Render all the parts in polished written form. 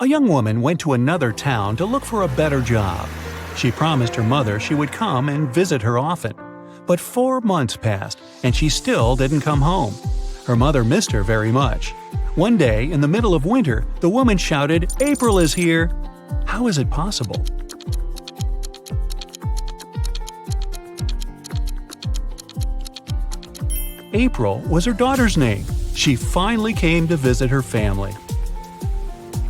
A young woman went to another town to look for a better job. She promised her mother she would come and visit her often. But 4 months passed, and she still didn't come home. Her mother missed her very much. One day, in the middle of winter, the woman shouted, "April is here!" How is it possible? April was her daughter's name. She finally came to visit her family.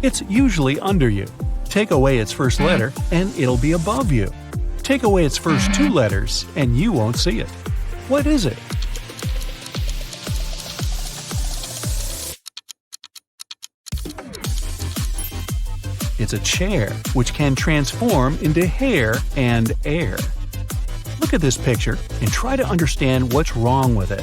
It's usually under you. Take away its first letter, and it'll be above you. Take away its first 2 letters, and you won't see it. What is it? It's a chair, which can transform into hair and air. Look at this picture and try to understand what's wrong with it.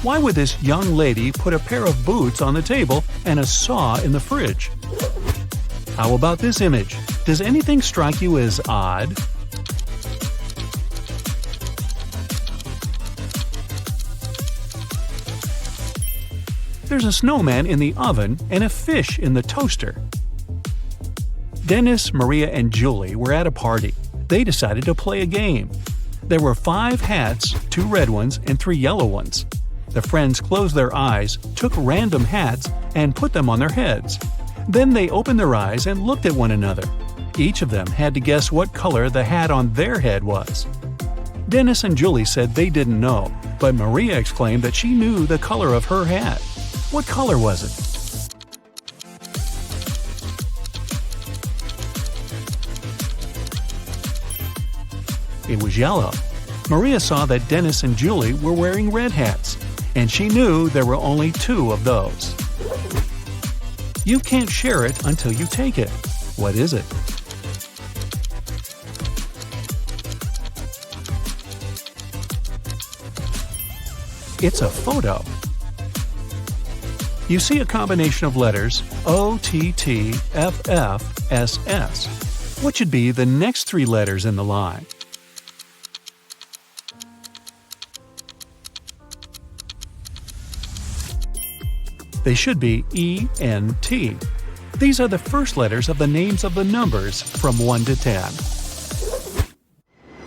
Why would this young lady put a pair of boots on the table and a saw in the fridge? How about this image? Does anything strike you as odd? There's a snowman in the oven and a fish in the toaster. Dennis, Maria, and Julie were at a party. They decided to play a game. There were 5 hats, 2 red ones and 3 yellow ones. The friends closed their eyes, took random hats, and put them on their heads. Then they opened their eyes and looked at one another. Each of them had to guess what color the hat on their head was. Dennis and Julie said they didn't know, but Maria exclaimed that she knew the color of her hat. What color was it? It was yellow. Maria saw that Dennis and Julie were wearing red hats, and she knew there were only 2 of those. You can't share it until you take it. What is it? It's a photo. You see a combination of letters OTTFFSS. What should be the next 3 letters in the line? They should be ENT. These are the first letters of the names of the numbers from 1 to 10.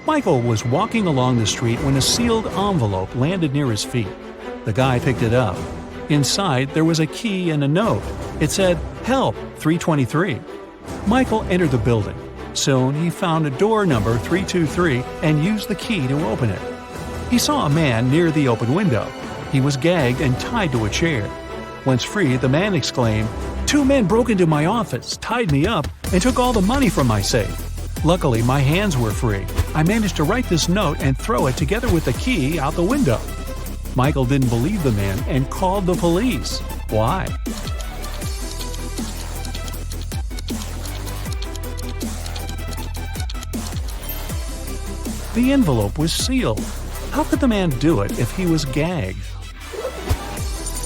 Michael was walking along the street when a sealed envelope landed near his feet. The guy picked it up. Inside, there was a key and a note. It said, "Help, 323." Michael entered the building. Soon, he found a door number 323 and used the key to open it. He saw a man near the open window. He was gagged and tied to a chair. Once free, the man exclaimed, "2 men broke into my office, tied me up, and took all the money from my safe. Luckily, my hands were free. I managed to write this note and throw it together with the key out the window." Michael didn't believe the man and called the police. Why? The envelope was sealed. How could the man do it if he was gagged?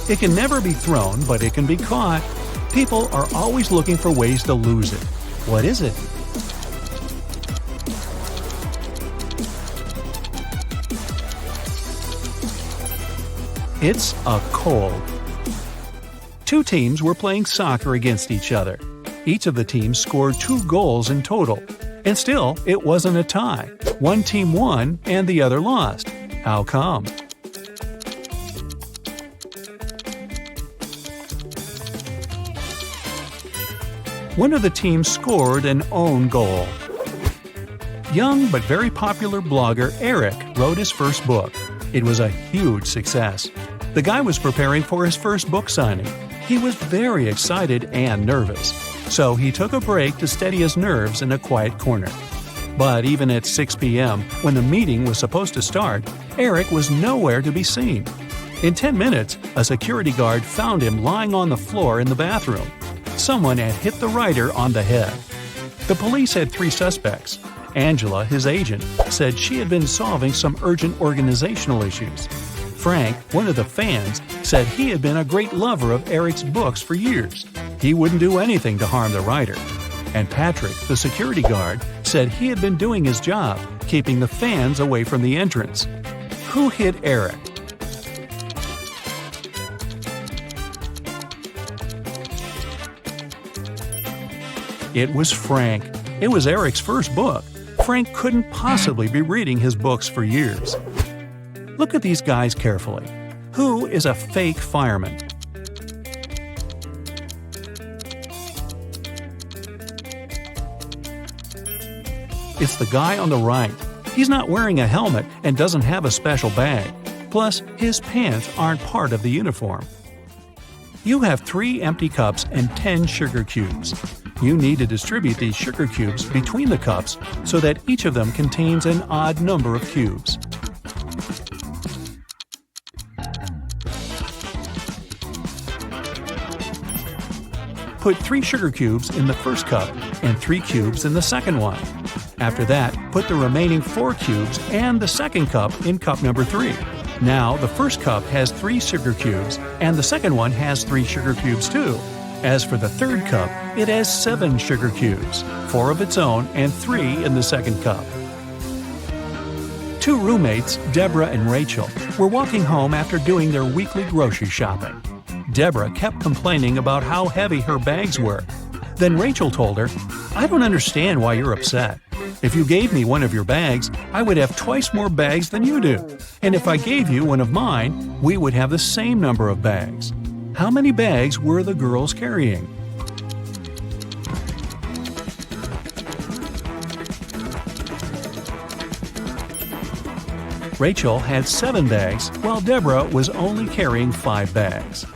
It can never be thrown, but it can be caught. People are always looking for ways to lose it. What is it? It's a cold. 2 teams were playing soccer against each other. Each of the teams scored 2 goals in total. And still, it wasn't a tie. One team won and the other lost. How come? One of the teams scored an own goal. Young but very popular blogger Eric wrote his first book. It was a huge success. The guy was preparing for his first book signing. He was very excited and nervous, so he took a break to steady his nerves in a quiet corner. But even at 6 p.m., when the meeting was supposed to start, Eric was nowhere to be seen. In 10 minutes, a security guard found him lying on the floor in the bathroom. Someone had hit the writer on the head. The police had 3 suspects. Angela, his agent, said she had been solving some urgent organizational issues. Frank, one of the fans, said he had been a great lover of Eric's books for years. He wouldn't do anything to harm the writer. And Patrick, the security guard, said he had been doing his job, keeping the fans away from the entrance. Who hit Eric? It was Frank. It was Eric's first book. Frank couldn't possibly be reading his books for years. Look at these guys carefully. Who is a fake fireman? It's the guy on the right. He's not wearing a helmet and doesn't have a special bag. Plus, his pants aren't part of the uniform. You have 3 empty cups and 10 sugar cubes. You need to distribute these sugar cubes between the cups so that each of them contains an odd number of cubes. Put 3 sugar cubes in the first cup and 3 cubes in the second one. After that, put the remaining 4 cubes and the second cup in cup number 3. Now, the first cup has 3 sugar cubes, and the second one has 3 sugar cubes too. As for the third cup, it has 7 sugar cubes, 4 of its own and 3 in the second cup. 2 roommates, Deborah and Rachel, were walking home after doing their weekly grocery shopping. Deborah kept complaining about how heavy her bags were. Then Rachel told her, "I don't understand why you're upset. If you gave me one of your bags, I would have twice more bags than you do. And if I gave you one of mine, we would have the same number of bags." How many bags were the girls carrying? Rachel had 7 bags, while Deborah was only carrying 5 bags.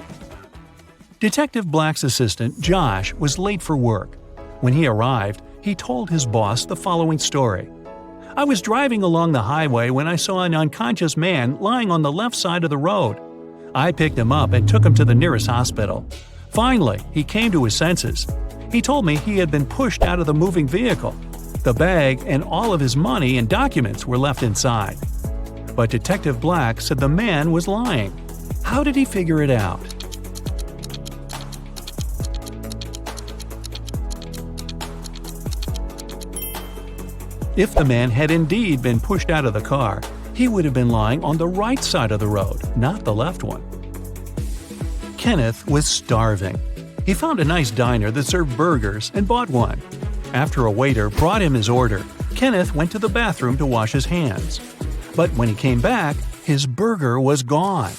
Detective Black's assistant, Josh, was late for work. When he arrived, he told his boss the following story. "I was driving along the highway when I saw an unconscious man lying on the left side of the road. I picked him up and took him to the nearest hospital. Finally, he came to his senses. He told me he had been pushed out of the moving vehicle. The bag and all of his money and documents were left inside." But Detective Black said the man was lying. How did he figure it out? If the man had indeed been pushed out of the car, he would have been lying on the right side of the road, not the left one. Kenneth was starving. He found a nice diner that served burgers and bought one. After a waiter brought him his order, Kenneth went to the bathroom to wash his hands. But when he came back, his burger was gone.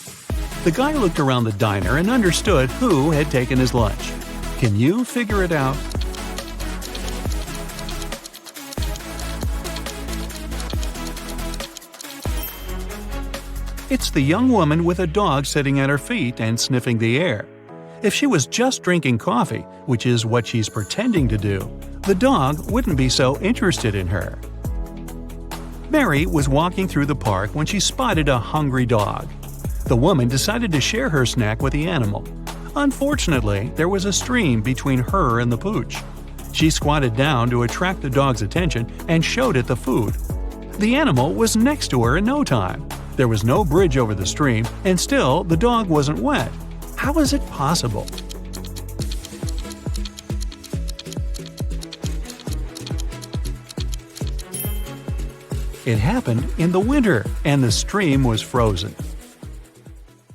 The guy looked around the diner and understood who had taken his lunch. Can you figure it out? It's the young woman with a dog sitting at her feet and sniffing the air. If she was just drinking coffee, which is what she's pretending to do, the dog wouldn't be so interested in her. Mary was walking through the park when she spotted a hungry dog. The woman decided to share her snack with the animal. Unfortunately, there was a stream between her and the pooch. She squatted down to attract the dog's attention and showed it the food. The animal was next to her in no time. There was no bridge over the stream, and still the dog wasn't wet. How is it possible? It happened in the winter, and the stream was frozen.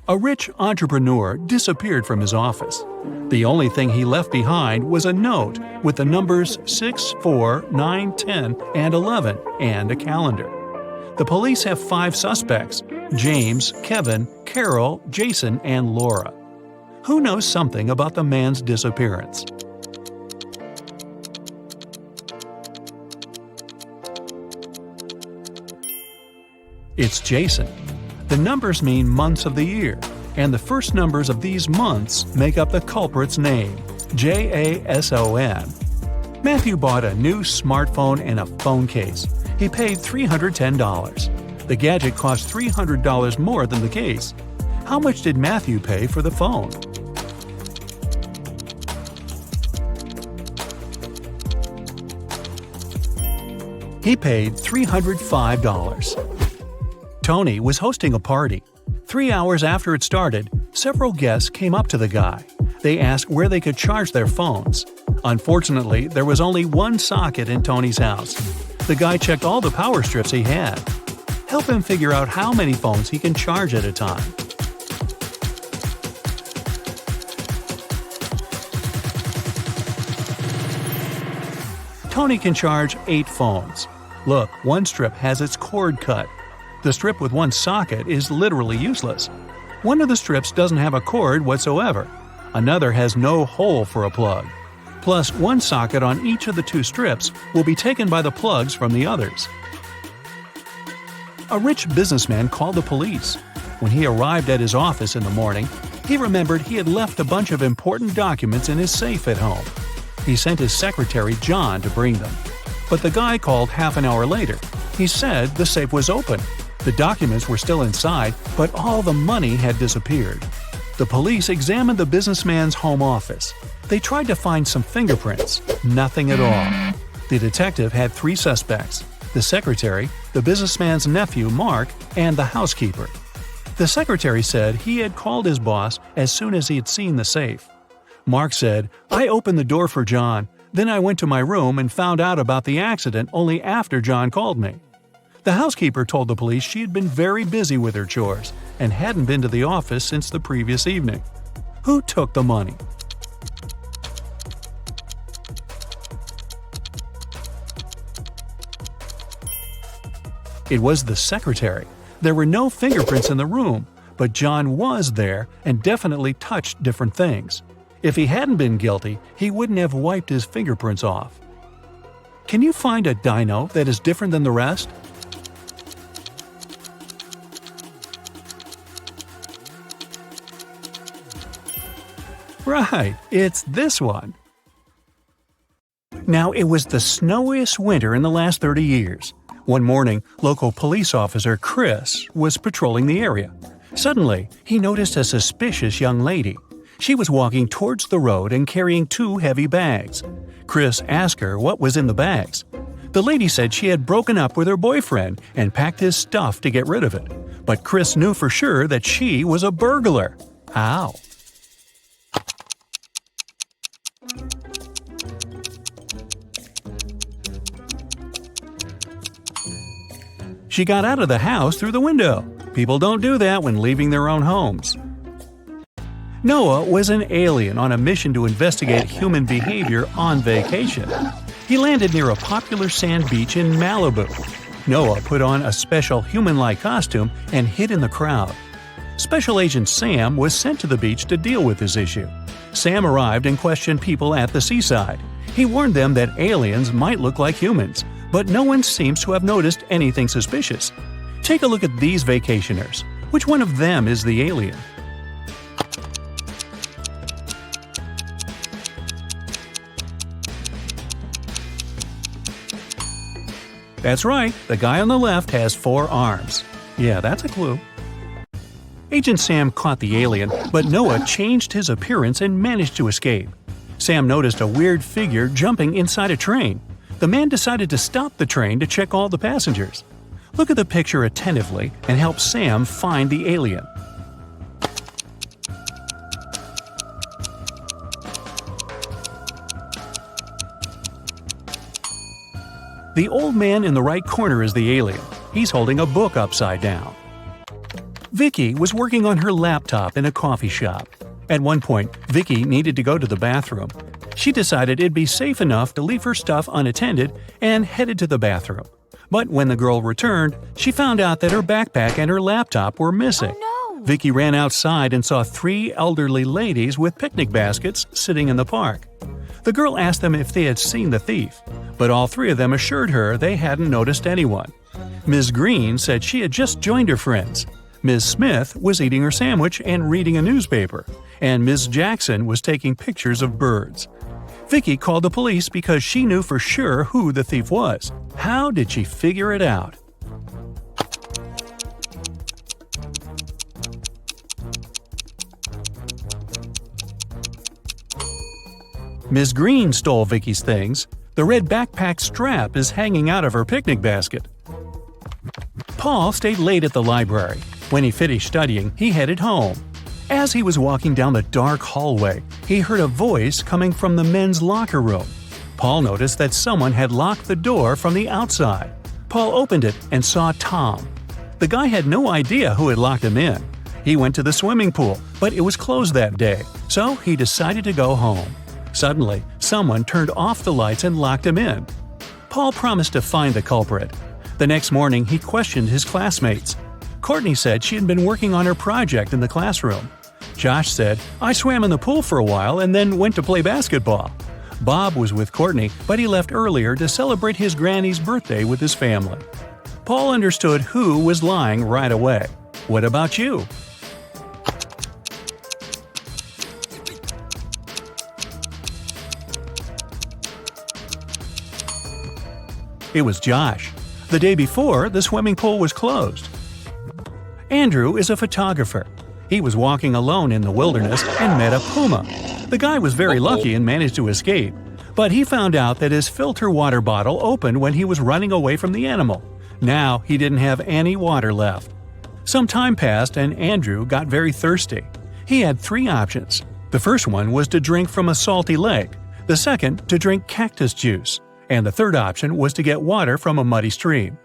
A rich entrepreneur disappeared from his office. The only thing he left behind was a note with the numbers 6, 4, 9, 10, and 11, and a calendar. The police have 5 suspects: James, Kevin, Carol, Jason, and Laura. Who knows something about the man's disappearance? It's Jason. The numbers mean months of the year, and the first numbers of these months make up the culprit's name, Jason. Matthew bought a new smartphone and a phone case. He paid $310. The gadget cost $300 more than the case. How much did Matthew pay for the phone? He paid $305. Tony was hosting a party. 3 hours after it started, several guests came up to the guy. They asked where they could charge their phones. Unfortunately, there was only one socket in Tony's house. The guy checked all the power strips he had. Help him figure out how many phones he can charge at a time. Tony can charge 8 phones. Look, one strip has its cord cut. The strip with one socket is literally useless. One of the strips doesn't have a cord whatsoever. Another has no hole for a plug. Plus, one socket on each of the 2 strips will be taken by the plugs from the others. A rich businessman called the police. When he arrived at his office in the morning, he remembered he had left a bunch of important documents in his safe at home. He sent his secretary John to bring them. But the guy called half an hour later. He said the safe was open. The documents were still inside, but all the money had disappeared. The police examined the businessman's home office. They tried to find some fingerprints. Nothing at all. The detective had 3 suspects: the secretary, the businessman's nephew Mark, and the housekeeper. The secretary said he had called his boss as soon as he had seen the safe. Mark said, "I opened the door for John. Then I went to my room and found out about the accident only after John called me." The housekeeper told the police she had been very busy with her chores and hadn't been to the office since the previous evening. Who took the money? It was the secretary. There were no fingerprints in the room, but John was there and definitely touched different things. If he hadn't been guilty, he wouldn't have wiped his fingerprints off. Can you find a dino that is different than the rest? Right, it's this one. Now, it was the snowiest winter in the last 30 years. One morning, local police officer Chris was patrolling the area. Suddenly, he noticed a suspicious young lady. She was walking towards the road and carrying 2 heavy bags. Chris asked her what was in the bags. The lady said she had broken up with her boyfriend and packed his stuff to get rid of it. But Chris knew for sure that she was a burglar. How? She got out of the house through the window. People don't do that when leaving their own homes. Noah was an alien on a mission to investigate human behavior on vacation. He landed near a popular sand beach in Malibu. Noah put on a special human-like costume and hid in the crowd. Special Agent Sam was sent to the beach to deal with this issue. Sam arrived and questioned people at the seaside. He warned them that aliens might look like humans, but no one seems to have noticed anything suspicious. Take a look at these vacationers. Which one of them is the alien? That's right, the guy on the left has 4 arms. Yeah, that's a clue. Agent Sam caught the alien, but Noah changed his appearance and managed to escape. Sam noticed a weird figure jumping inside a train. The man decided to stop the train to check all the passengers. Look at the picture attentively and help Sam find the alien. The old man in the right corner is the alien. He's holding a book upside down. Vicky was working on her laptop in a coffee shop. At one point, Vicky needed to go to the bathroom. She decided it'd be safe enough to leave her stuff unattended and headed to the bathroom. But when the girl returned, she found out that her backpack and her laptop were missing. Oh, no. Vicky ran outside and saw 3 elderly ladies with picnic baskets sitting in the park. The girl asked them if they had seen the thief, but all 3 of them assured her they hadn't noticed anyone. Ms. Green said she had just joined her friends. Ms. Smith was eating her sandwich and reading a newspaper, and Ms. Jackson was taking pictures of birds. Vicky called the police because she knew for sure who the thief was. How did she figure it out? Ms. Green stole Vicky's things. The red backpack strap is hanging out of her picnic basket. Paul stayed late at the library. When he finished studying, he headed home. As he was walking down the dark hallway, he heard a voice coming from the men's locker room. Paul noticed that someone had locked the door from the outside. Paul opened it and saw Tom. The guy had no idea who had locked him in. He went to the swimming pool, but it was closed that day, so he decided to go home. Suddenly, someone turned off the lights and locked him in. Paul promised to find the culprit. The next morning, he questioned his classmates. Courtney said she had been working on her project in the classroom. Josh said, "I swam in the pool for a while and then went to play basketball." Bob was with Courtney, but he left earlier to celebrate his granny's birthday with his family. Paul understood who was lying right away. What about you? It was Josh. The day before, the swimming pool was closed. Andrew is a photographer. He was walking alone in the wilderness and met a puma. The guy was very lucky and managed to escape, but he found out that his filter water bottle opened when he was running away from the animal. Now he didn't have any water left. Some time passed and Andrew got very thirsty. He had 3 options. The first one was to drink from a salty lake, the second to drink cactus juice, and the third option was to get water from a muddy stream.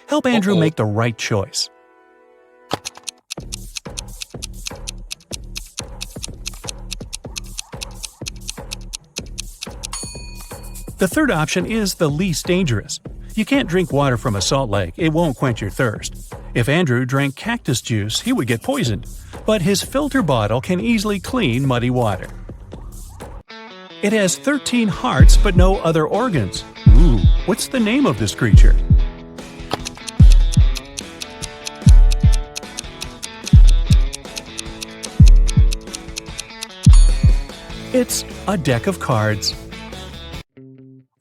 Help Andrew make the right choice. The third option is the least dangerous. You can't drink water from a salt lake, it won't quench your thirst. If Andrew drank cactus juice, he would get poisoned, but his filter bottle can easily clean muddy water. It has 13 hearts but no other organs. Ooh, what's the name of this creature? It's a deck of cards.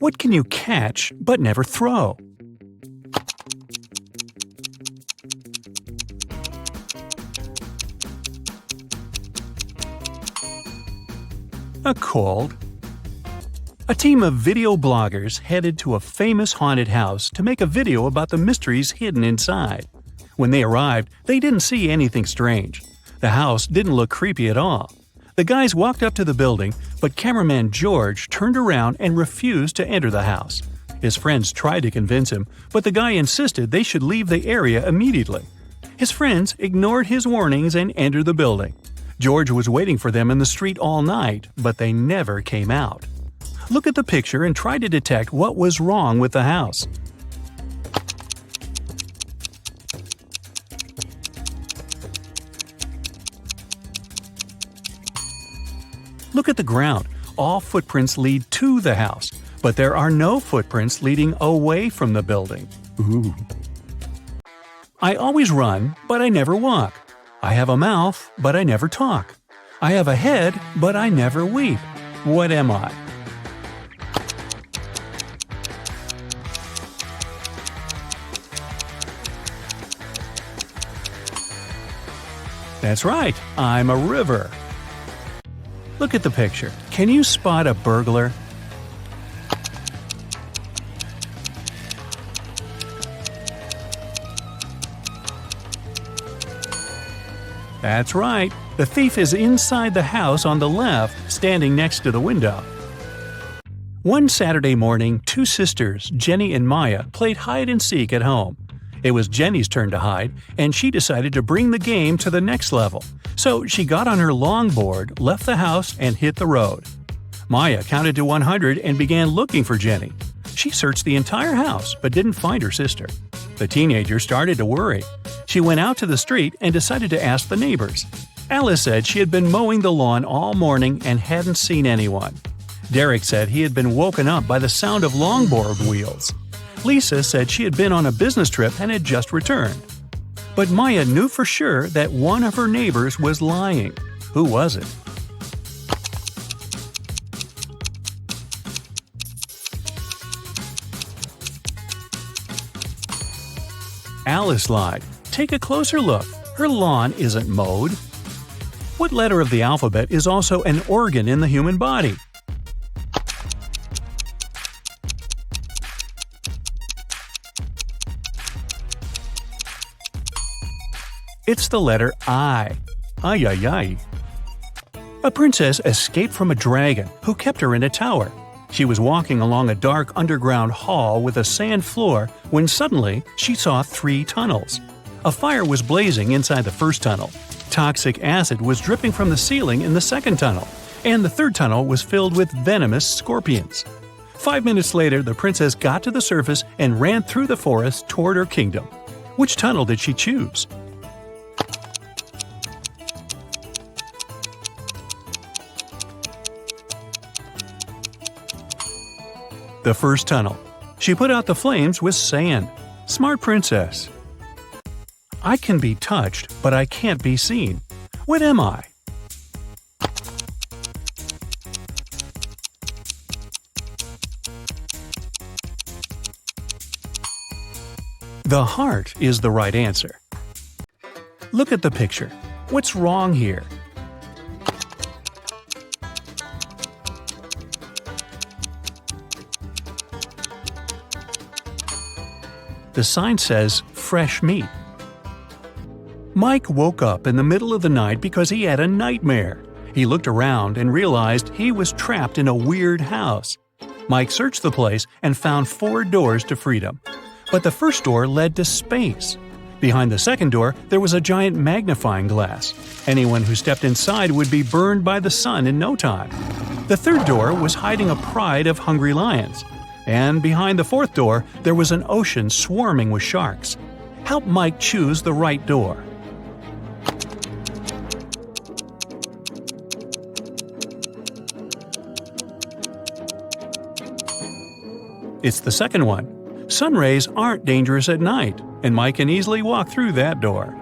What can you catch but never throw? A cold. A team of video bloggers headed to a famous haunted house to make a video about the mysteries hidden inside. When they arrived, they didn't see anything strange. The house didn't look creepy at all. The guys walked up to the building, but cameraman George turned around and refused to enter the house. His friends tried to convince him, but the guy insisted they should leave the area immediately. His friends ignored his warnings and entered the building. George was waiting for them in the street all night, but they never came out. Look at the picture and try to detect what was wrong with the house. Look at the ground. All footprints lead to the house, but there are no footprints leading away from the building. Ooh. I always run, but I never walk. I have a mouth, but I never talk. I have a head, but I never weep. What am I? That's right, I'm a river. Look at the picture. Can you spot a burglar? That's right. The thief is inside the house on the left, standing next to the window. One Saturday morning, 2 sisters, Jenny and Maya, played hide-and-seek at home. It was Jenny's turn to hide, and she decided to bring the game to the next level. So she got on her longboard, left the house, and hit the road. Maya counted to 100 and began looking for Jenny. She searched the entire house but didn't find her sister. The teenager started to worry. She went out to the street and decided to ask the neighbors. Alice said she had been mowing the lawn all morning and hadn't seen anyone. Derek said he had been woken up by the sound of longboard wheels. Lisa said she had been on a business trip and had just returned. But Maya knew for sure that one of her neighbors was lying. Who was it? Alice lied. Take a closer look. Her lawn isn't mowed. What letter of the alphabet is also an organ in the human body? It's the letter I. Ay, ay, ay. A princess escaped from a dragon who kept her in a tower. She was walking along a dark underground hall with a sand floor when suddenly she saw 3 tunnels. A fire was blazing inside the first tunnel. Toxic acid was dripping from the ceiling in the second tunnel, and the third tunnel was filled with venomous scorpions. 5 minutes later, the princess got to the surface and ran through the forest toward her kingdom. Which tunnel did she choose? The first tunnel. She put out the flames with sand. Smart princess. I can be touched, but I can't be seen. What am I? The heart is the right answer. Look at the picture. What's wrong here? The sign says fresh meat. Mike woke up in the middle of the night because he had a nightmare. He looked around and realized he was trapped in a weird house. Mike searched the place and found 4 doors to freedom. But the first door led to space. Behind the second door, there was a giant magnifying glass. Anyone who stepped inside would be burned by the sun in no time. The third door was hiding a pride of hungry lions. And behind the fourth door, there was an ocean swarming with sharks. Help Mike choose the right door. It's the second one. Sun rays aren't dangerous at night, and Mike can easily walk through that door.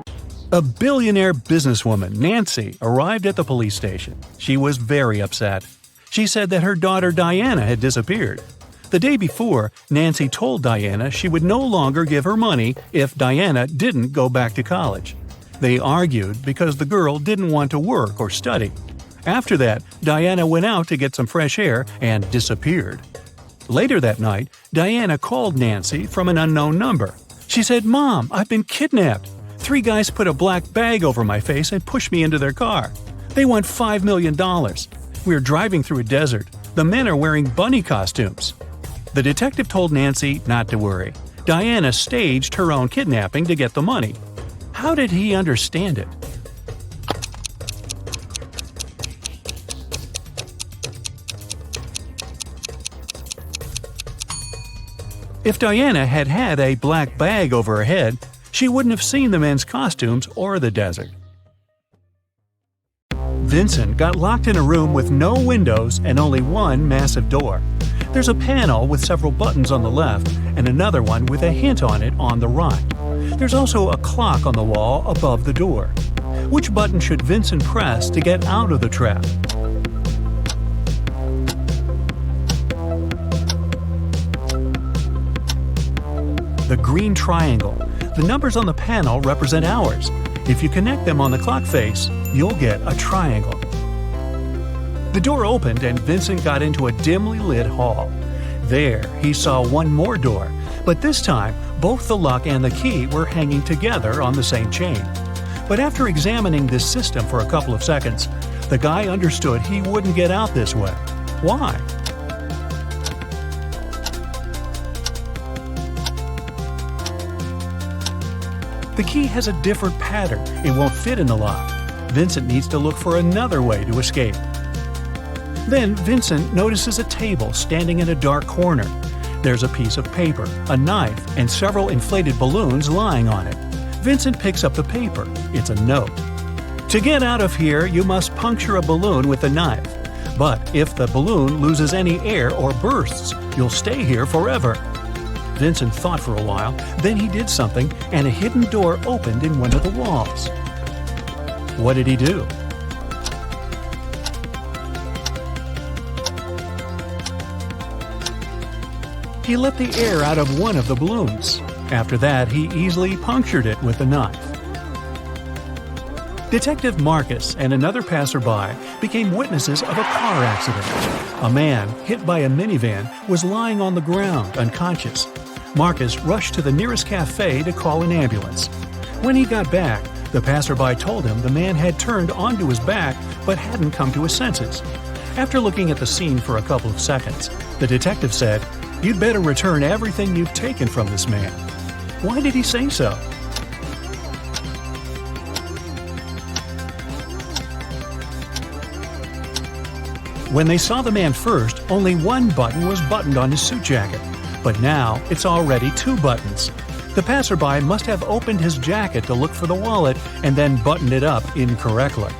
A billionaire businesswoman, Nancy, arrived at the police station. She was very upset. She said that her daughter Diana had disappeared. The day before, Nancy told Diana she would no longer give her money if Diana didn't go back to college. They argued because the girl didn't want to work or study. After that, Diana went out to get some fresh air and disappeared. Later that night, Diana called Nancy from an unknown number. She said, "Mom, I've been kidnapped. 3 guys put a black bag over my face and pushed me into their car. They want $5 million. We're driving through a desert. The men are wearing bunny costumes." The detective told Nancy not to worry. Diana staged her own kidnapping to get the money. How did he understand it? If Diana had had a black bag over her head, she wouldn't have seen the men's costumes or the desert. Vincent got locked in a room with no windows and only one massive door. There's a panel with several buttons on the left and another one with a hint on it on the right. There's also a clock on the wall above the door. Which button should Vincent press to get out of the trap? The green triangle. The numbers on the panel represent hours. If you connect them on the clock face, you'll get a triangle. The door opened and Vincent got into a dimly lit hall. There, he saw one more door, but this time, both the lock and the key were hanging together on the same chain. But after examining this system for a couple of seconds, the guy understood he wouldn't get out this way. Why? The key has a different pattern. It won't fit in the lock. Vincent needs to look for another way to escape. Then Vincent notices a table standing in a dark corner. There's a piece of paper, a knife, and several inflated balloons lying on it. Vincent picks up the paper. It's a note. To get out of here, you must puncture a balloon with a knife. But if the balloon loses any air or bursts, you'll stay here forever. Vincent thought for a while, then he did something, and a hidden door opened in one of the walls. What did he do? He let the air out of one of the balloons. After that, he easily punctured it with a knife. Detective Marcus and another passerby became witnesses of a car accident. A man, hit by a minivan, was lying on the ground, unconscious. Marcus rushed to the nearest cafe to call an ambulance. When he got back, the passerby told him the man had turned onto his back but hadn't come to his senses. After looking at the scene for a couple of seconds, the detective said, "You'd better return everything you've taken from this man." Why did he say so? When they saw the man first, only one button was buttoned on his suit jacket, but now it's already 2 buttons. The passerby must have opened his jacket to look for the wallet and then buttoned it up incorrectly.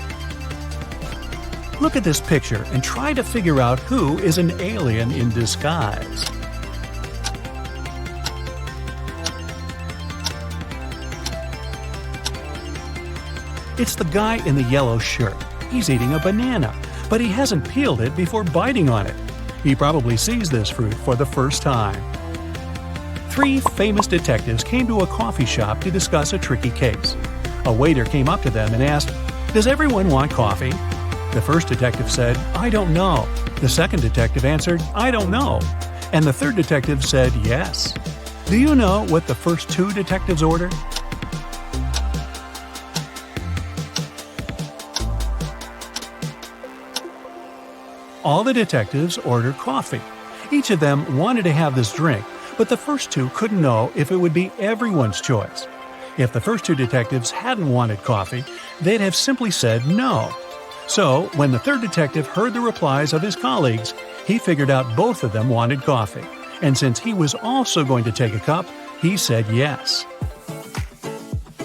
Look at this picture and try to figure out who is an alien in disguise. It's the guy in the yellow shirt. He's eating a banana, but he hasn't peeled it before biting on it. He probably sees this fruit for the first time. 3 famous detectives came to a coffee shop to discuss a tricky case. A waiter came up to them and asked, "Does everyone want coffee?" The first detective said, "I don't know." The second detective answered, "I don't know." And the third detective said, "Yes." Do you know what the first 2 detectives ordered? All the detectives ordered coffee. Each of them wanted to have this drink, but the first 2 couldn't know if it would be everyone's choice. If the first 2 detectives hadn't wanted coffee, they'd have simply said no. So, when the third detective heard the replies of his colleagues, he figured out both of them wanted coffee. And since he was also going to take a cup, he said yes.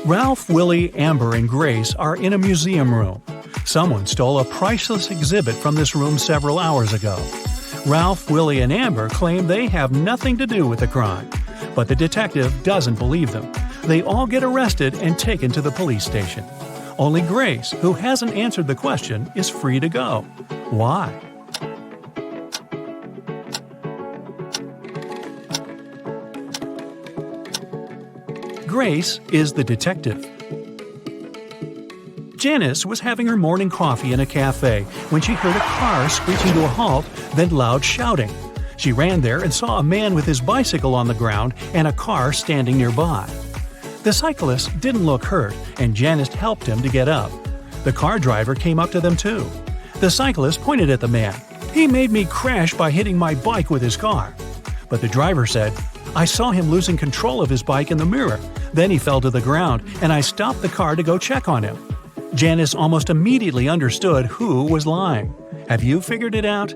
Ralph, Willie, Amber, and Grace are in a museum room. Someone stole a priceless exhibit from this room several hours ago. Ralph, Willie, and Amber claim they have nothing to do with the crime, but the detective doesn't believe them. They all get arrested and taken to the police station. Only Grace, who hasn't answered the question, is free to go. Why? Grace is the detective. Janice was having her morning coffee in a cafe when she heard a car screeching to a halt, then loud shouting. She ran there and saw a man with his bicycle on the ground and a car standing nearby. The cyclist didn't look hurt, and Janice helped him to get up. The car driver came up to them too. The cyclist pointed at the man. "He made me crash by hitting my bike with his car." But the driver said, "I saw him losing control of his bike in the mirror. Then he fell to the ground, and I stopped the car to go check on him." Janice almost immediately understood who was lying. Have you figured it out?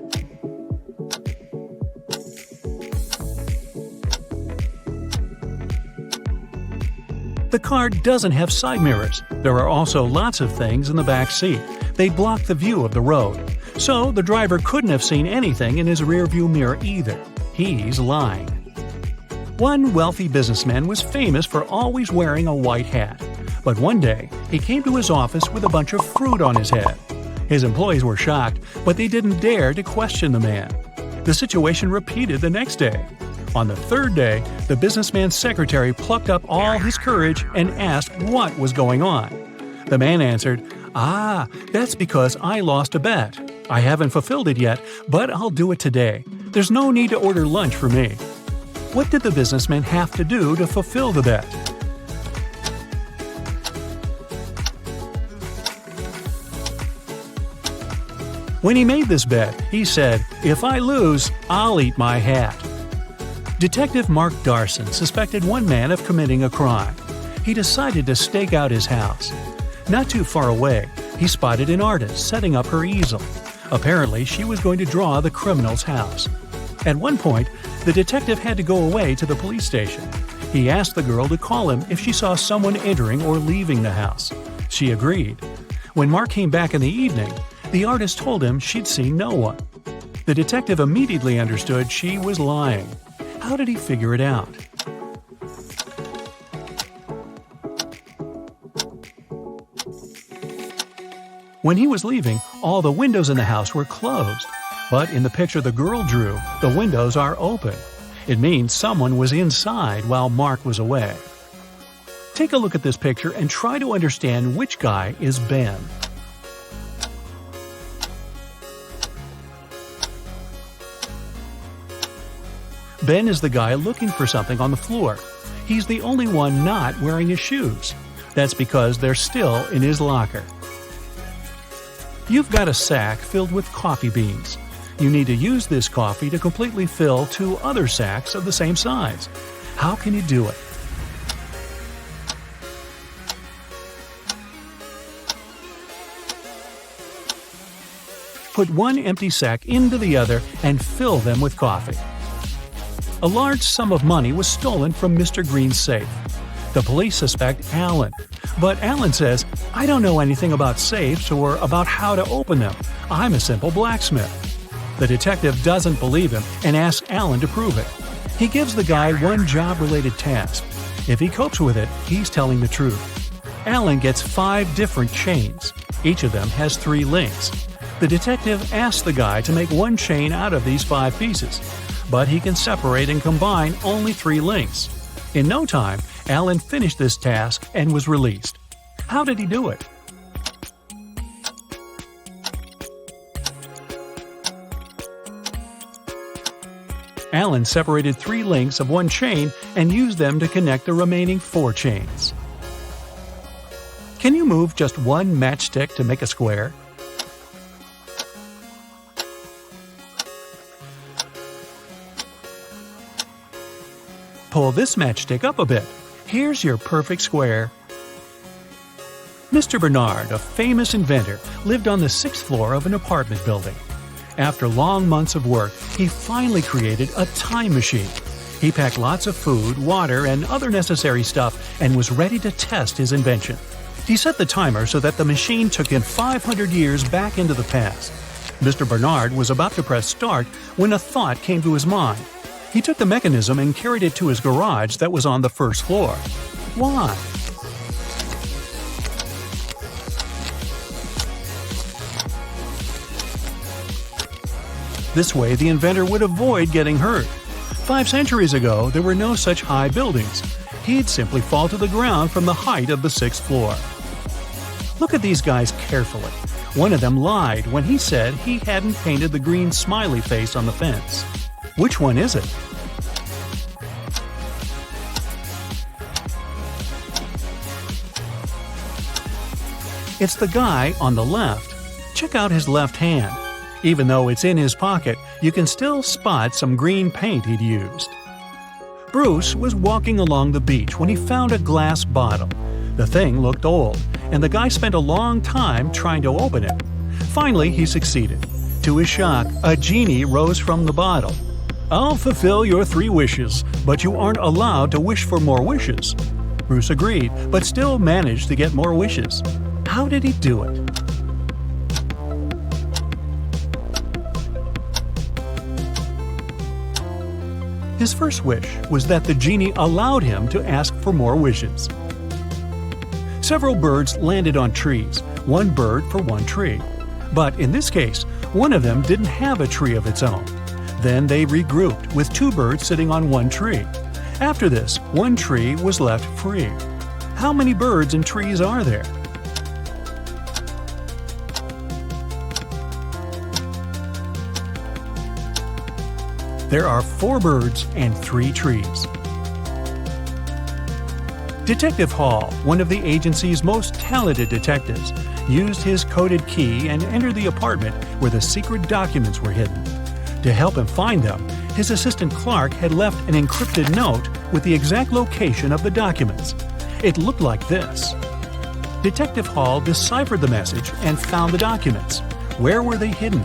The car doesn't have side mirrors. There are also lots of things in the back seat. They block the view of the road. So the driver couldn't have seen anything in his rearview mirror either. He's lying. One wealthy businessman was famous for always wearing a white hat. But one day, he came to his office with a bunch of fruit on his head. His employees were shocked, but they didn't dare to question the man. The situation repeated the next day. On the third day, the businessman's secretary plucked up all his courage and asked what was going on. The man answered, "That's because I lost a bet. I haven't fulfilled it yet, but I'll do it today. There's no need to order lunch for me." What did the businessman have to do to fulfill the bet? When he made this bet, he said, "If I lose, I'll eat my hat." Detective Mark Darson suspected one man of committing a crime. He decided to stake out his house. Not too far away, he spotted an artist setting up her easel. Apparently, she was going to draw the criminal's house. At one point, the detective had to go away to the police station. He asked the girl to call him if she saw someone entering or leaving the house. She agreed. When Mark came back in the evening, the artist told him she'd seen no one. The detective immediately understood she was lying. How did he figure it out? When he was leaving, all the windows in the house were closed. But in the picture the girl drew, the windows are open. It means someone was inside while Mark was away. Take a look at this picture and try to understand which guy is Ben. Ben is the guy looking for something on the floor. He's the only one not wearing his shoes. That's because they're still in his locker. You've got a sack filled with coffee beans. You need to use this coffee to completely fill 2 other sacks of the same size. How can you do it? Put one empty sack into the other and fill them with coffee. A large sum of money was stolen from Mr. Green's safe. The police suspect Alan, but Alan says, "I don't know anything about safes or about how to open them. I'm a simple blacksmith." The detective doesn't believe him and asks Alan to prove it. He gives the guy one job-related task. If he copes with it, he's telling the truth. Alan gets 5 different chains. Each of them has 3 links. The detective asks the guy to make one chain out of these 5 pieces, but he can separate and combine only 3 links. In no time, Alan finished this task and was released. How did he do it? Alan separated 3 links of one chain and used them to connect the remaining 4 chains. Can you move just one matchstick to make a square? Pull this matchstick up a bit. Here's your perfect square. Mr. Bernard, a famous inventor, lived on the 6th floor of an apartment building. After long months of work, he finally created a time machine. He packed lots of food, water, and other necessary stuff and was ready to test his invention. He set the timer so that the machine took him 500 years back into the past. Mr. Bernard was about to press start when a thought came to his mind. He took the mechanism and carried it to his garage that was on the 1st floor. Why? This way, the inventor would avoid getting hurt. 5 centuries ago, there were no such high buildings. He'd simply fall to the ground from the height of the 6th floor. Look at these guys carefully. One of them lied when he said he hadn't painted the green smiley face on the fence. Which one is it? It's the guy on the left. Check out his left hand. Even though it's in his pocket, you can still spot some green paint he'd used. Bruce was walking along the beach when he found a glass bottle. The thing looked old, and the guy spent a long time trying to open it. Finally, he succeeded. To his shock, a genie rose from the bottle. "I'll fulfill your 3 wishes, but you aren't allowed to wish for more wishes." Bruce agreed, but still managed to get more wishes. How did he do it? His first wish was that the genie allowed him to ask for more wishes. Several birds landed on trees, one bird for one tree. But in this case, one of them didn't have a tree of its own. Then they regrouped, with 2 birds sitting on one tree. After this, one tree was left free. How many birds and trees are there? There are 4 birds and 3 trees. Detective Hall, one of the agency's most talented detectives, used his coded key and entered the apartment where the secret documents were hidden. To help him find them, his assistant Clark had left an encrypted note with the exact location of the documents. It looked like this. Detective Hall deciphered the message and found the documents. Where were they hidden?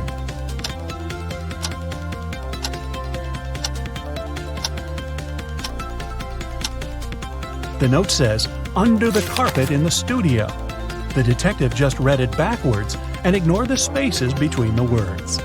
The note says, "Under the carpet in the studio." The detective just read it backwards and ignored the spaces between the words.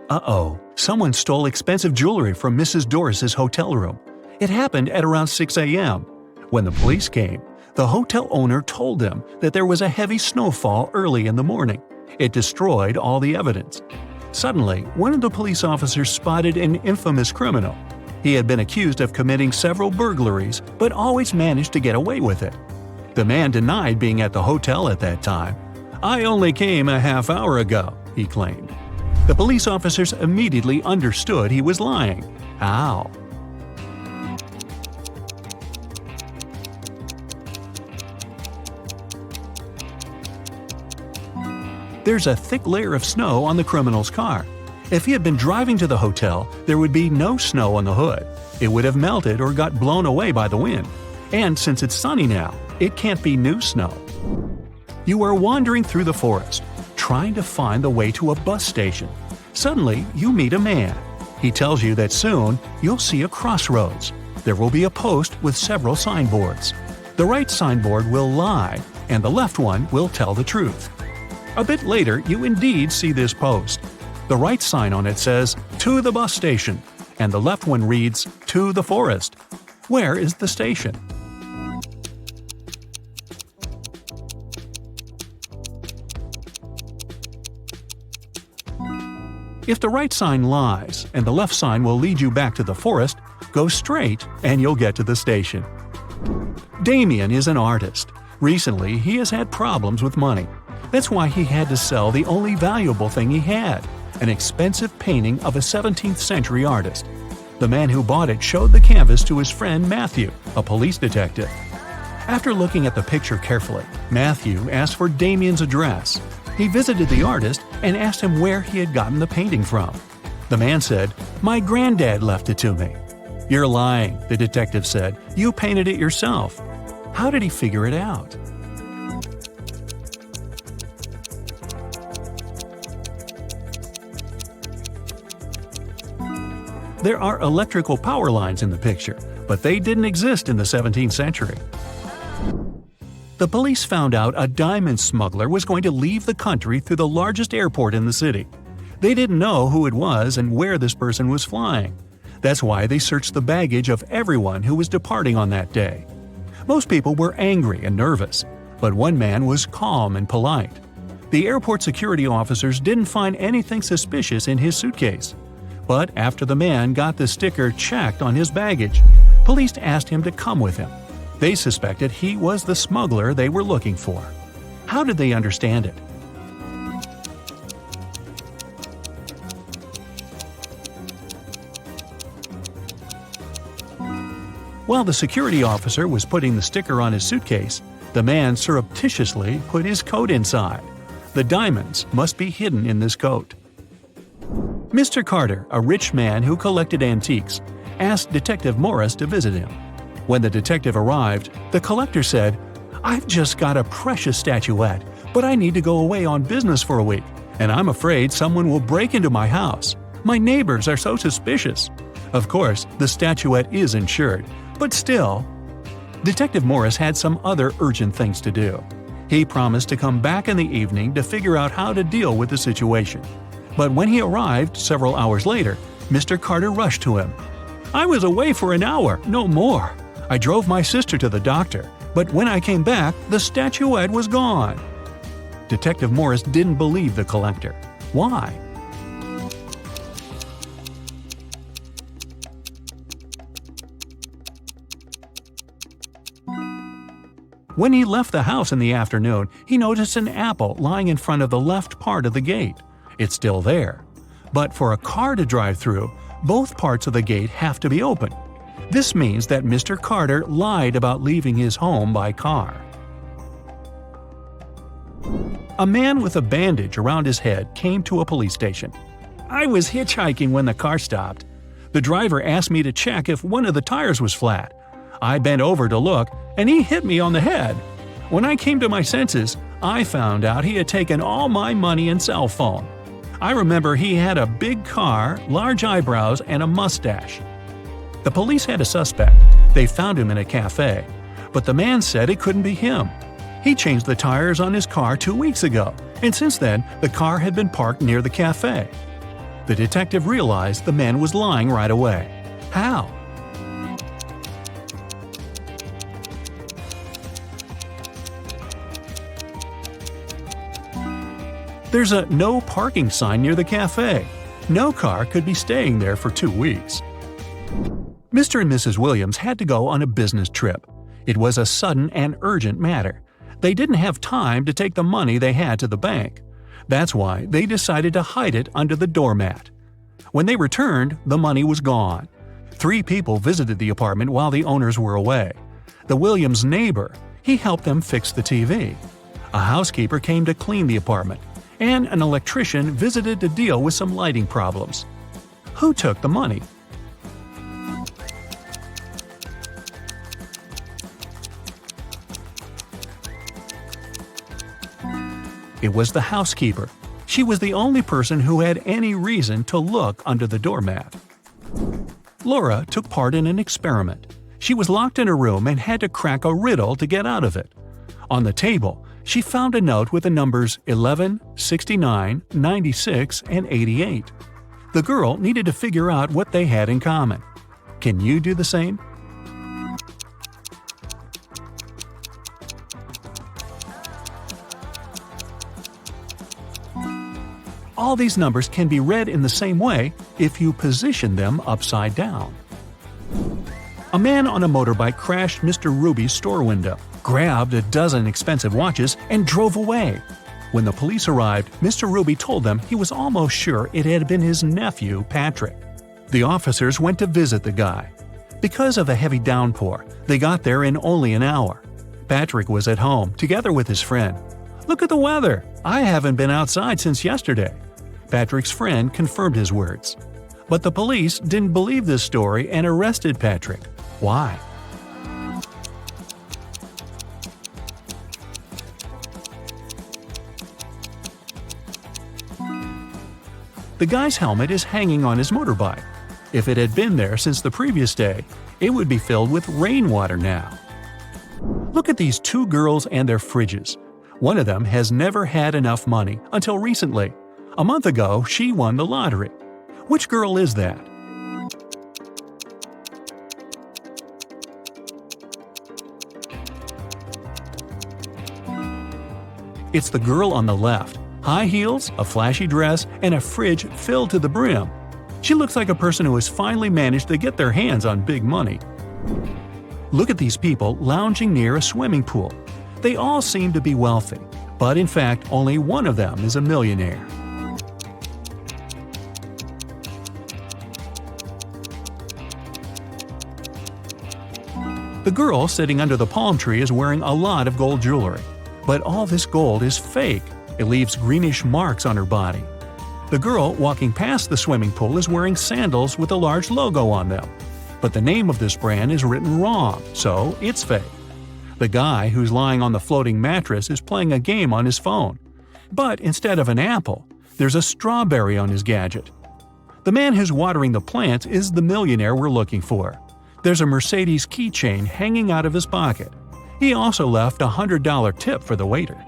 Uh-oh, someone stole expensive jewelry from Mrs. Doris's hotel room. It happened at around 6 a.m. When the police came, the hotel owner told them that there was a heavy snowfall early in the morning. It destroyed all the evidence. Suddenly, one of the police officers spotted an infamous criminal. He had been accused of committing several burglaries, but always managed to get away with it. The man denied being at the hotel at that time. "I only came a half hour ago," he claimed. The police officers immediately understood he was lying. How? There's a thick layer of snow on the criminal's car. If he had been driving to the hotel, there would be no snow on the hood. It would have melted or got blown away by the wind. And since it's sunny now, it can't be new snow. You are wandering through the forest. trying to find the way to a bus station. Suddenly, you meet a man. He tells you that soon you'll see a crossroads. There will be a post with several signboards. The right signboard will lie, and the left one will tell the truth. A bit later, you indeed see this post. The right sign on it says, "To the bus station," and the left one reads, "To the forest." Where is the station? If the right sign lies and the left sign will lead you back to the forest, go straight and you'll get to the station. Damien is an artist. Recently, he has had problems with money. That's why he had to sell the only valuable thing he had, an expensive painting of a 17th century artist. The man who bought it showed the canvas to his friend Matthew, a police detective. After looking at the picture carefully, Matthew asked for Damien's address. He visited the artist and asked him where he had gotten the painting from. The man said, "My granddad left it to me." "You're lying," the detective said. "You painted it yourself." How did he figure it out? There are electrical power lines in the picture, but they didn't exist in the 17th century. The police found out a diamond smuggler was going to leave the country through the largest airport in the city. They didn't know who it was and where this person was flying. That's why they searched the baggage of everyone who was departing on that day. Most people were angry and nervous, but one man was calm and polite. The airport security officers didn't find anything suspicious in his suitcase. But after the man got the sticker checked on his baggage, police asked him to come with him. They suspected he was the smuggler they were looking for. How did they understand it? While the security officer was putting the sticker on his suitcase, the man surreptitiously put his coat inside. The diamonds must be hidden in this coat. Mr. Carter, a rich man who collected antiques, asked Detective Morris to visit him. When the detective arrived, the collector said, "I've just got a precious statuette, but I need to go away on business for a week, and I'm afraid someone will break into my house. My neighbors are so suspicious." Of course, the statuette is insured, but still. Detective Morris had some other urgent things to do. He promised to come back in the evening to figure out how to deal with the situation. But when he arrived several hours later, Mr. Carter rushed to him. "I was away for an hour, no more. I drove my sister to the doctor, but when I came back, the statuette was gone." Detective Morris didn't believe the collector. Why? When he left the house in the afternoon, he noticed an apple lying in front of the left part of the gate. It's still there. But for a car to drive through, both parts of the gate have to be open. This means that Mr. Carter lied about leaving his home by car. A man with a bandage around his head came to a police station. "I was hitchhiking when the car stopped. The driver asked me to check if one of the tires was flat. I bent over to look, and he hit me on the head. When I came to my senses, I found out he had taken all my money and cell phone. I remember he had a big car, large eyebrows, and a mustache." The police had a suspect. They found him in a cafe. But the man said it couldn't be him. He changed the tires on his car 2 weeks ago, and since then, the car had been parked near the cafe. The detective realized the man was lying right away. How? There's a no parking sign near the cafe. No car could be staying there for 2 weeks. Mr. and Mrs. Williams had to go on a business trip. It was a sudden and urgent matter. They didn't have time to take the money they had to the bank. That's why they decided to hide it under the doormat. When they returned, the money was gone. 3 people visited the apartment while the owners were away. The Williams' neighbor, he helped them fix the TV. A housekeeper came to clean the apartment, and an electrician visited to deal with some lighting problems. Who took the money? It was the housekeeper. She was the only person who had any reason to look under the doormat. Laura took part in an experiment. She was locked in a room and had to crack a riddle to get out of it. On the table, she found a note with the numbers 11, 69, 96, and 88. The girl needed to figure out what they had in common. Can you do the same? All these numbers can be read in the same way if you position them upside down. A man on a motorbike crashed Mr. Ruby's store window, grabbed a dozen expensive watches, and drove away. When the police arrived, Mr. Ruby told them he was almost sure it had been his nephew, Patrick. The officers went to visit the guy. Because of the heavy downpour, they got there in only an hour. Patrick was at home, together with his friend. "Look at the weather! I haven't been outside since yesterday." Patrick's friend confirmed his words. But the police didn't believe this story and arrested Patrick. Why? The guy's helmet is hanging on his motorbike. If it had been there since the previous day, it would be filled with rainwater now. Look at these two girls and their fridges. One of them has never had enough money until recently. A month ago, she won the lottery. Which girl is that? It's the girl on the left. High heels, a flashy dress, and a fridge filled to the brim. She looks like a person who has finally managed to get their hands on big money. Look at these people lounging near a swimming pool. They all seem to be wealthy, but in fact only one of them is a millionaire. The girl sitting under the palm tree is wearing a lot of gold jewelry. But all this gold is fake. It leaves greenish marks on her body. The girl walking past the swimming pool is wearing sandals with a large logo on them. But the name of this brand is written wrong, so it's fake. The guy who's lying on the floating mattress is playing a game on his phone. But instead of an apple, there's a strawberry on his gadget. The man who's watering the plants is the millionaire we're looking for. There's a Mercedes keychain hanging out of his pocket. He also left a $100 tip for the waiter.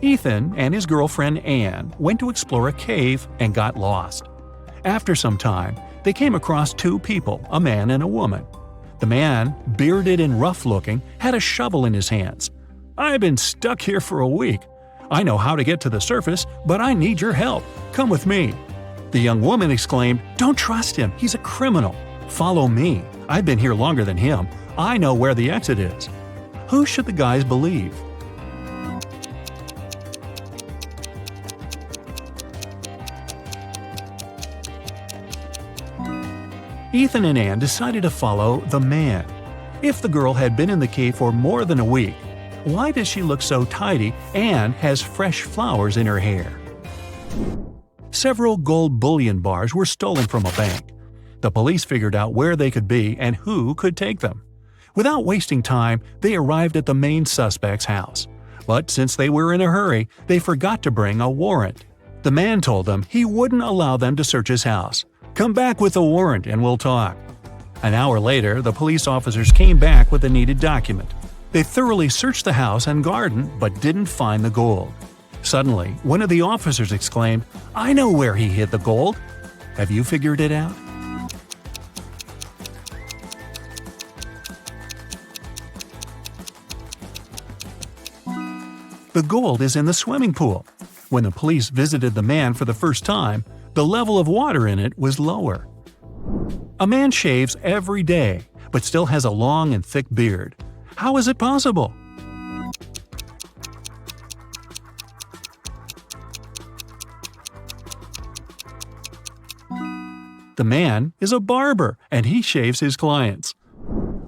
Ethan and his girlfriend Anne went to explore a cave and got lost. After some time, they came across two people, a man and a woman. The man, bearded and rough-looking, had a shovel in his hands. "I've been stuck here for a week. I know how to get to the surface, but I need your help. Come with me." The young woman exclaimed, "Don't trust him. He's a criminal. Follow me. I've been here longer than him. I know where the exit is." Who should the guys believe? Ethan and Anne decided to follow the man. If the girl had been in the cave for more than a week, why does she look so tidy and has fresh flowers in her hair? Several gold bullion bars were stolen from a bank. The police figured out where they could be and who could take them. Without wasting time, they arrived at the main suspect's house. But since they were in a hurry, they forgot to bring a warrant. The man told them he wouldn't allow them to search his house. "Come back with a warrant and we'll talk." An hour later, the police officers came back with the needed document. They thoroughly searched the house and garden but didn't find the gold. Suddenly, one of the officers exclaimed, "I know where he hid the gold." Have you figured it out? The gold is in the swimming pool. When the police visited the man for the first time, the level of water in it was lower. A man shaves every day, but still has a long and thick beard. How is it possible? The man is a barber, and he shaves his clients.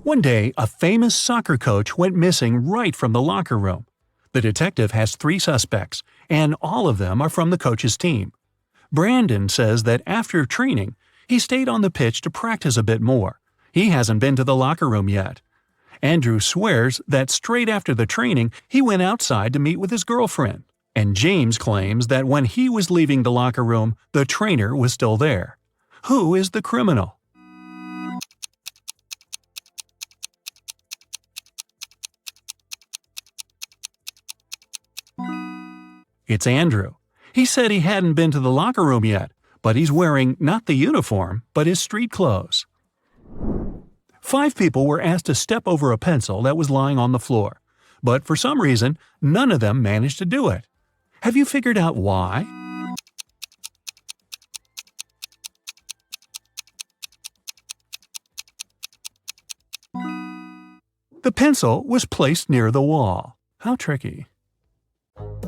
One day, a famous soccer coach went missing right from the locker room. The detective has 3 suspects, and all of them are from the coach's team. Brandon says that after training, he stayed on the pitch to practice a bit more. He hasn't been to the locker room yet. Andrew swears that straight after the training, he went outside to meet with his girlfriend. And James claims that when he was leaving the locker room, the trainer was still there. Who is the criminal? It's Andrew. He said he hadn't been to the locker room yet, but he's wearing not the uniform, but his street clothes. 5 people were asked to step over a pencil that was lying on the floor, but for some reason, none of them managed to do it. Have you figured out why? The pencil was placed near the wall. How tricky.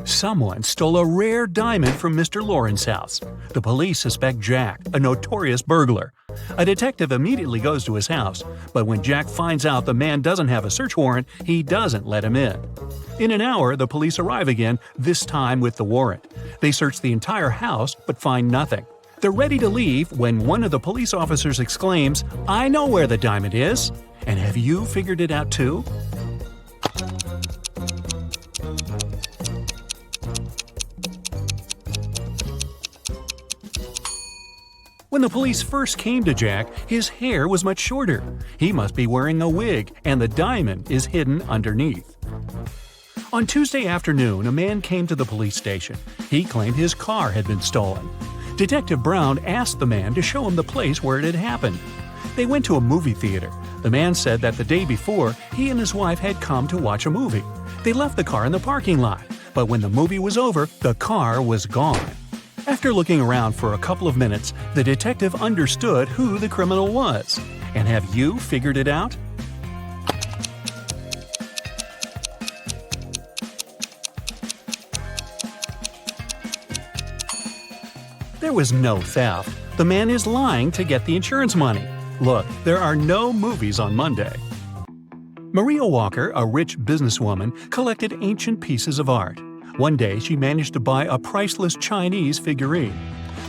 Someone stole a rare diamond from Mr. Lauren's house. The police suspect Jack, a notorious burglar. A detective immediately goes to his house, but when Jack finds out the man doesn't have a search warrant, he doesn't let him in. In an hour, the police arrive again, this time with the warrant. They search the entire house but find nothing. They're ready to leave when one of the police officers exclaims, "I know where the diamond is!" And have you figured it out too? When the police first came to Jack, his hair was much shorter. He must be wearing a wig, and the diamond is hidden underneath. On Tuesday afternoon, a man came to the police station. He claimed his car had been stolen. Detective Brown asked the man to show him the place where it had happened. They went to a movie theater. The man said that the day before, he and his wife had come to watch a movie. They left the car in the parking lot, but when the movie was over, the car was gone. After looking around for a couple of minutes, the detective understood who the criminal was. And have you figured it out? There was no theft. The man is lying to get the insurance money. Look, there are no movies on Monday. Maria Walker, a rich businesswoman, collected ancient pieces of art. One day, she managed to buy a priceless Chinese figurine.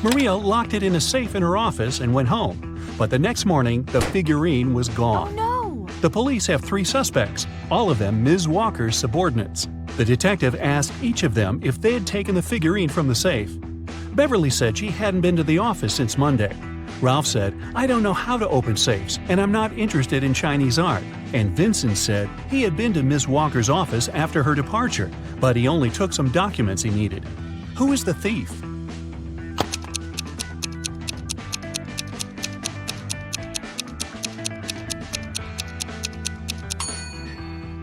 Maria locked it in a safe in her office and went home. But the next morning, the figurine was gone. Oh no! The police have 3 suspects, all of them Ms. Walker's subordinates. The detective asked each of them if they had taken the figurine from the safe. Beverly said she hadn't been to the office since Monday. Ralph said, "I don't know how to open safes, and I'm not interested in Chinese art." And Vincent said he had been to Ms. Walker's office after her departure, but he only took some documents he needed. Who is the thief?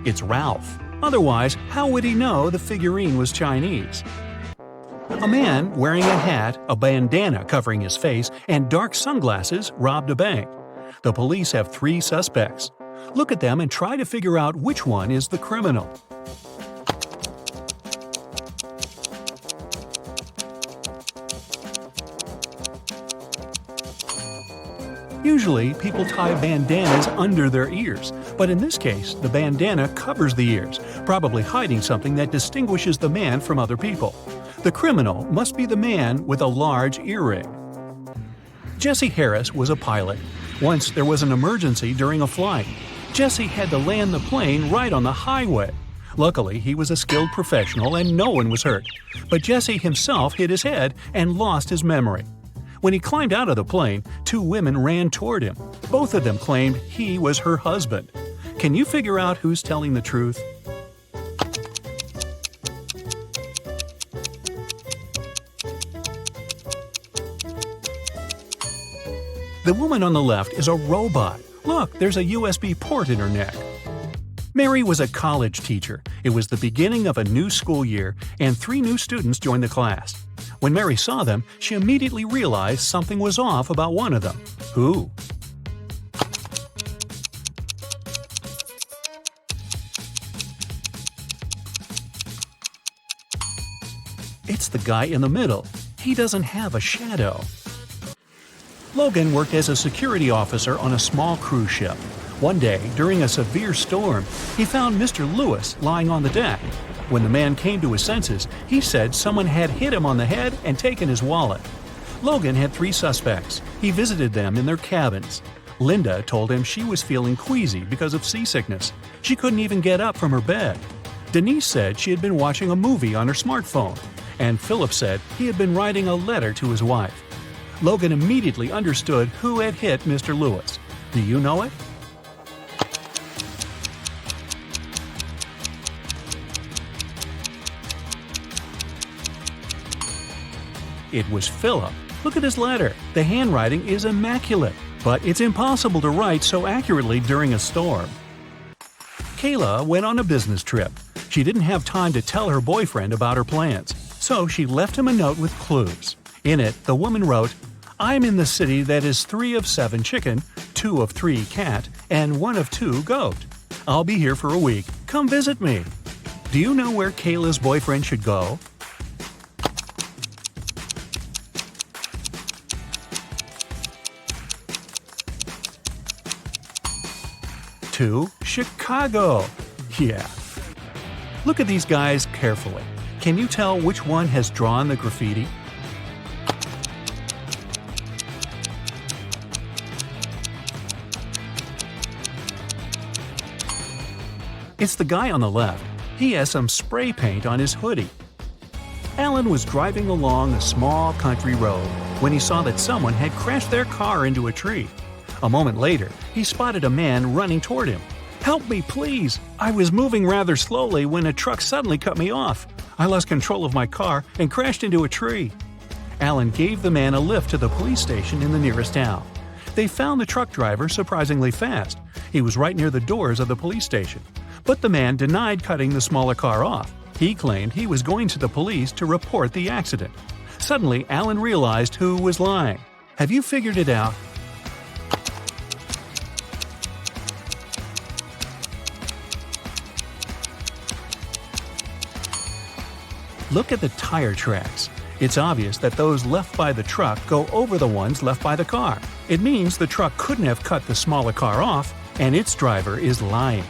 It's Ralph. Otherwise, how would he know the figurine was Chinese? A man wearing a hat, a bandana covering his face, and dark sunglasses robbed a bank. The police have 3 suspects. Look at them and try to figure out which one is the criminal. Usually, people tie bandanas under their ears, but in this case, the bandana covers the ears, probably hiding something that distinguishes the man from other people. The criminal must be the man with a large earring. Jesse Harris was a pilot. Once there was an emergency during a flight. Jesse had to land the plane right on the highway. Luckily, he was a skilled professional and no one was hurt. But Jesse himself hit his head and lost his memory. When he climbed out of the plane, 2 women ran toward him. Both of them claimed he was her husband. Can you figure out who's telling the truth? The woman on the left is a robot. Look, there's a USB port in her neck. Mary was a college teacher. It was the beginning of a new school year, and 3 new students joined the class. When Mary saw them, she immediately realized something was off about one of them. Who? It's the guy in the middle. He doesn't have a shadow. Logan worked as a security officer on a small cruise ship. One day, during a severe storm, he found Mr. Lewis lying on the deck. When the man came to his senses, he said someone had hit him on the head and taken his wallet. Logan had 3 suspects. He visited them in their cabins. Linda told him she was feeling queasy because of seasickness. She couldn't even get up from her bed. Denise said she had been watching a movie on her smartphone, and Philip said he had been writing a letter to his wife. Logan immediately understood who had hit Mr. Lewis. Do you know it? It was Philip. Look at his letter. The handwriting is immaculate, but it's impossible to write so accurately during a storm. Kayla went on a business trip. She didn't have time to tell her boyfriend about her plans, so she left him a note with clues. In it, the woman wrote, "I'm in the city that is 3 of 7 chicken, 2 of 3 cat, and 1 of 2 goat. I'll be here for a week. Come visit me." Do you know where Kayla's boyfriend should go? To Chicago. Yeah. Look at these guys carefully. Can you tell which one has drawn the graffiti? It's the guy on the left. He has some spray paint on his hoodie. Alan was driving along a small country road when he saw that someone had crashed their car into a tree. A moment later, he spotted a man running toward him. "Help me, please! I was moving rather slowly when a truck suddenly cut me off. I lost control of my car and crashed into a tree." Alan gave the man a lift to the police station in the nearest town. They found the truck driver surprisingly fast. He was right near the doors of the police station. But the man denied cutting the smaller car off. He claimed he was going to the police to report the accident. Suddenly, Alan realized who was lying. Have you figured it out? Look at the tire tracks. It's obvious that those left by the truck go over the ones left by the car. It means the truck couldn't have cut the smaller car off, and its driver is lying.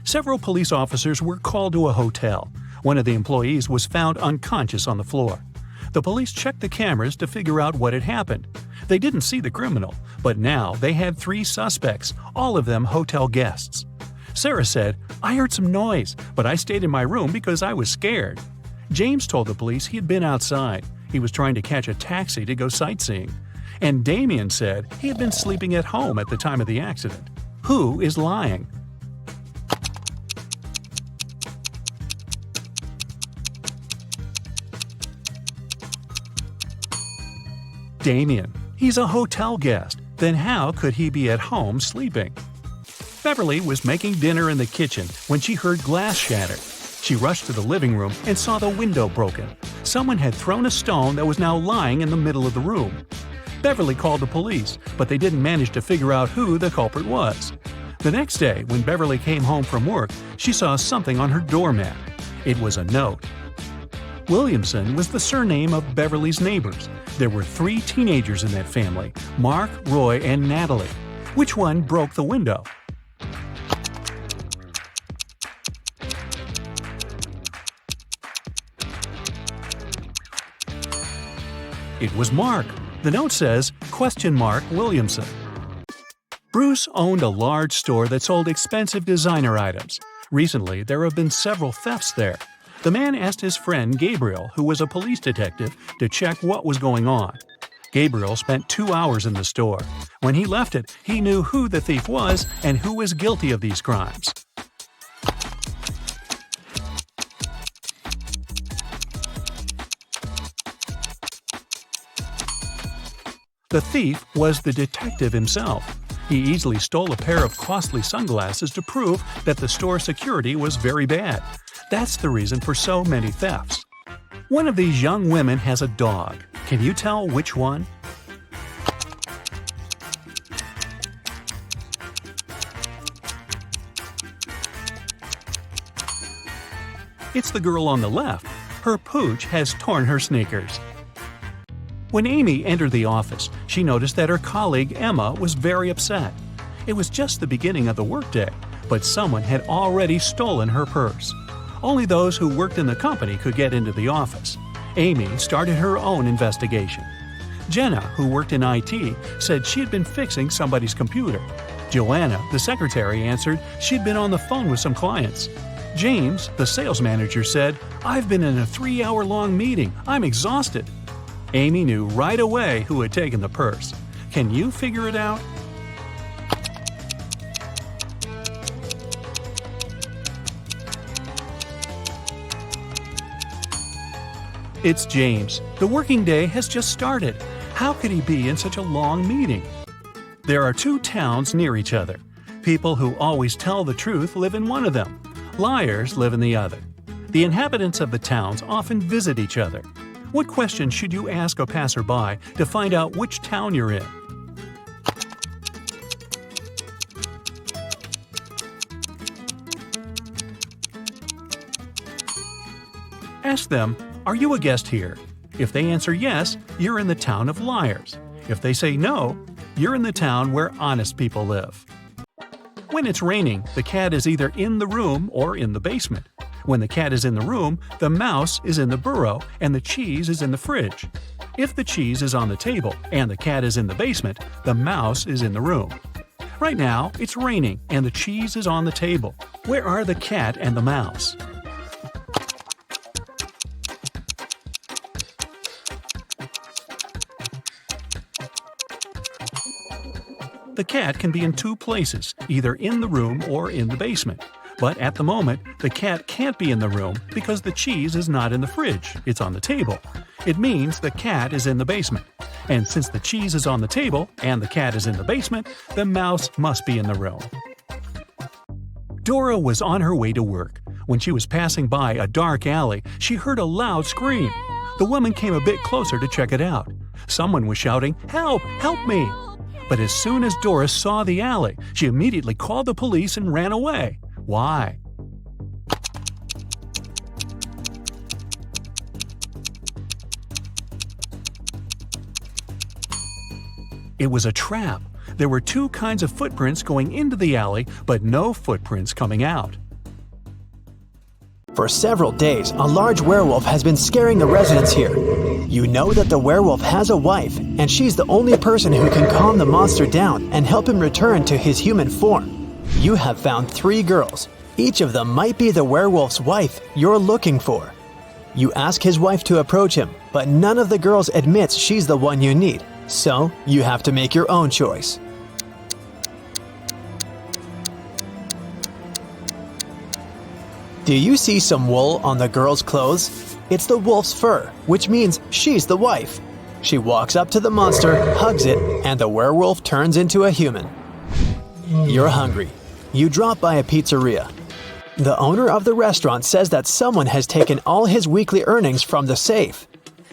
Several police officers were called to a hotel. One of the employees was found unconscious on the floor. The police checked the cameras to figure out what had happened. They didn't see the criminal, but now they had 3 suspects, all of them hotel guests. Sarah said, "I heard some noise, but I stayed in my room because I was scared." James told the police he had been outside. He was trying to catch a taxi to go sightseeing. And Damien said he had been sleeping at home at the time of the accident. Who is lying? Damien. He's a hotel guest. Then how could he be at home sleeping? Beverly was making dinner in the kitchen when she heard glass shatter. She rushed to the living room and saw the window broken. Someone had thrown a stone that was now lying in the middle of the room. Beverly called the police, but they didn't manage to figure out who the culprit was. The next day, when Beverly came home from work, she saw something on her doormat. It was a note. Williamson was the surname of Beverly's neighbors. There were 3 teenagers in that family, Mark, Roy, and Natalie. Which one broke the window? It was Mark. The note says, Williamson. Bruce owned a large store that sold expensive designer items. Recently, there have been several thefts there. The man asked his friend Gabriel, who was a police detective, to check what was going on. Gabriel spent 2 hours in the store. When he left it, he knew who the thief was and who was guilty of these crimes. The thief was the detective himself. He easily stole a pair of costly sunglasses to prove that the store security was very bad. That's the reason for so many thefts. One of these young women has a dog. Can you tell which one? It's the girl on the left. Her pooch has torn her sneakers. When Amy entered the office, she noticed that her colleague Emma was very upset. It was just the beginning of the workday, but someone had already stolen her purse. Only those who worked in the company could get into the office. Amy started her own investigation. Jenna, who worked in IT, said she had been fixing somebody's computer. Joanna, the secretary, answered she'd been on the phone with some clients. James, the sales manager, said, "I've been in a 3-hour-long meeting. I'm exhausted." Amy knew right away who had taken the purse. Can you figure it out? It's James. The working day has just started. How could he be in such a long meeting? There are 2 towns near each other. People who always tell the truth live in one of them. Liars live in the other. The inhabitants of the towns often visit each other. What question should you ask a passerby to find out which town you're in? Ask them, "Are you a guest here?" If they answer yes, you're in the town of liars. If they say no, you're in the town where honest people live. When it's raining, the cat is either in the room or in the basement. When the cat is in the room, the mouse is in the burrow and the cheese is in the fridge. If the cheese is on the table and the cat is in the basement, the mouse is in the room. Right now, it's raining and the cheese is on the table. Where are the cat and the mouse? The cat can be in 2 places, either in the room or in the basement. But at the moment, the cat can't be in the room because the cheese is not in the fridge, it's on the table. It means the cat is in the basement. And since the cheese is on the table and the cat is in the basement, the mouse must be in the room. Dora was on her way to work. When she was passing by a dark alley, she heard a loud scream. The woman came a bit closer to check it out. Someone was shouting, "Help! Help me!" But as soon as Dora saw the alley, she immediately called the police and ran away. Why? It was a trap. There were 2 kinds of footprints going into the alley, but no footprints coming out. For several days, a large werewolf has been scaring the residents here. You know that the werewolf has a wife, and she's the only person who can calm the monster down and help him return to his human form. You have found 3 girls. Each of them might be the werewolf's wife you're looking for. You ask his wife to approach him, but none of the girls admits she's the one you need, so you have to make your own choice. Do you see some wool on the girl's clothes? It's the wolf's fur, which means she's the wife. She walks up to the monster, hugs it, and the werewolf turns into a human. You're hungry. You drop by a pizzeria. The owner of the restaurant says that someone has taken all his weekly earnings from the safe.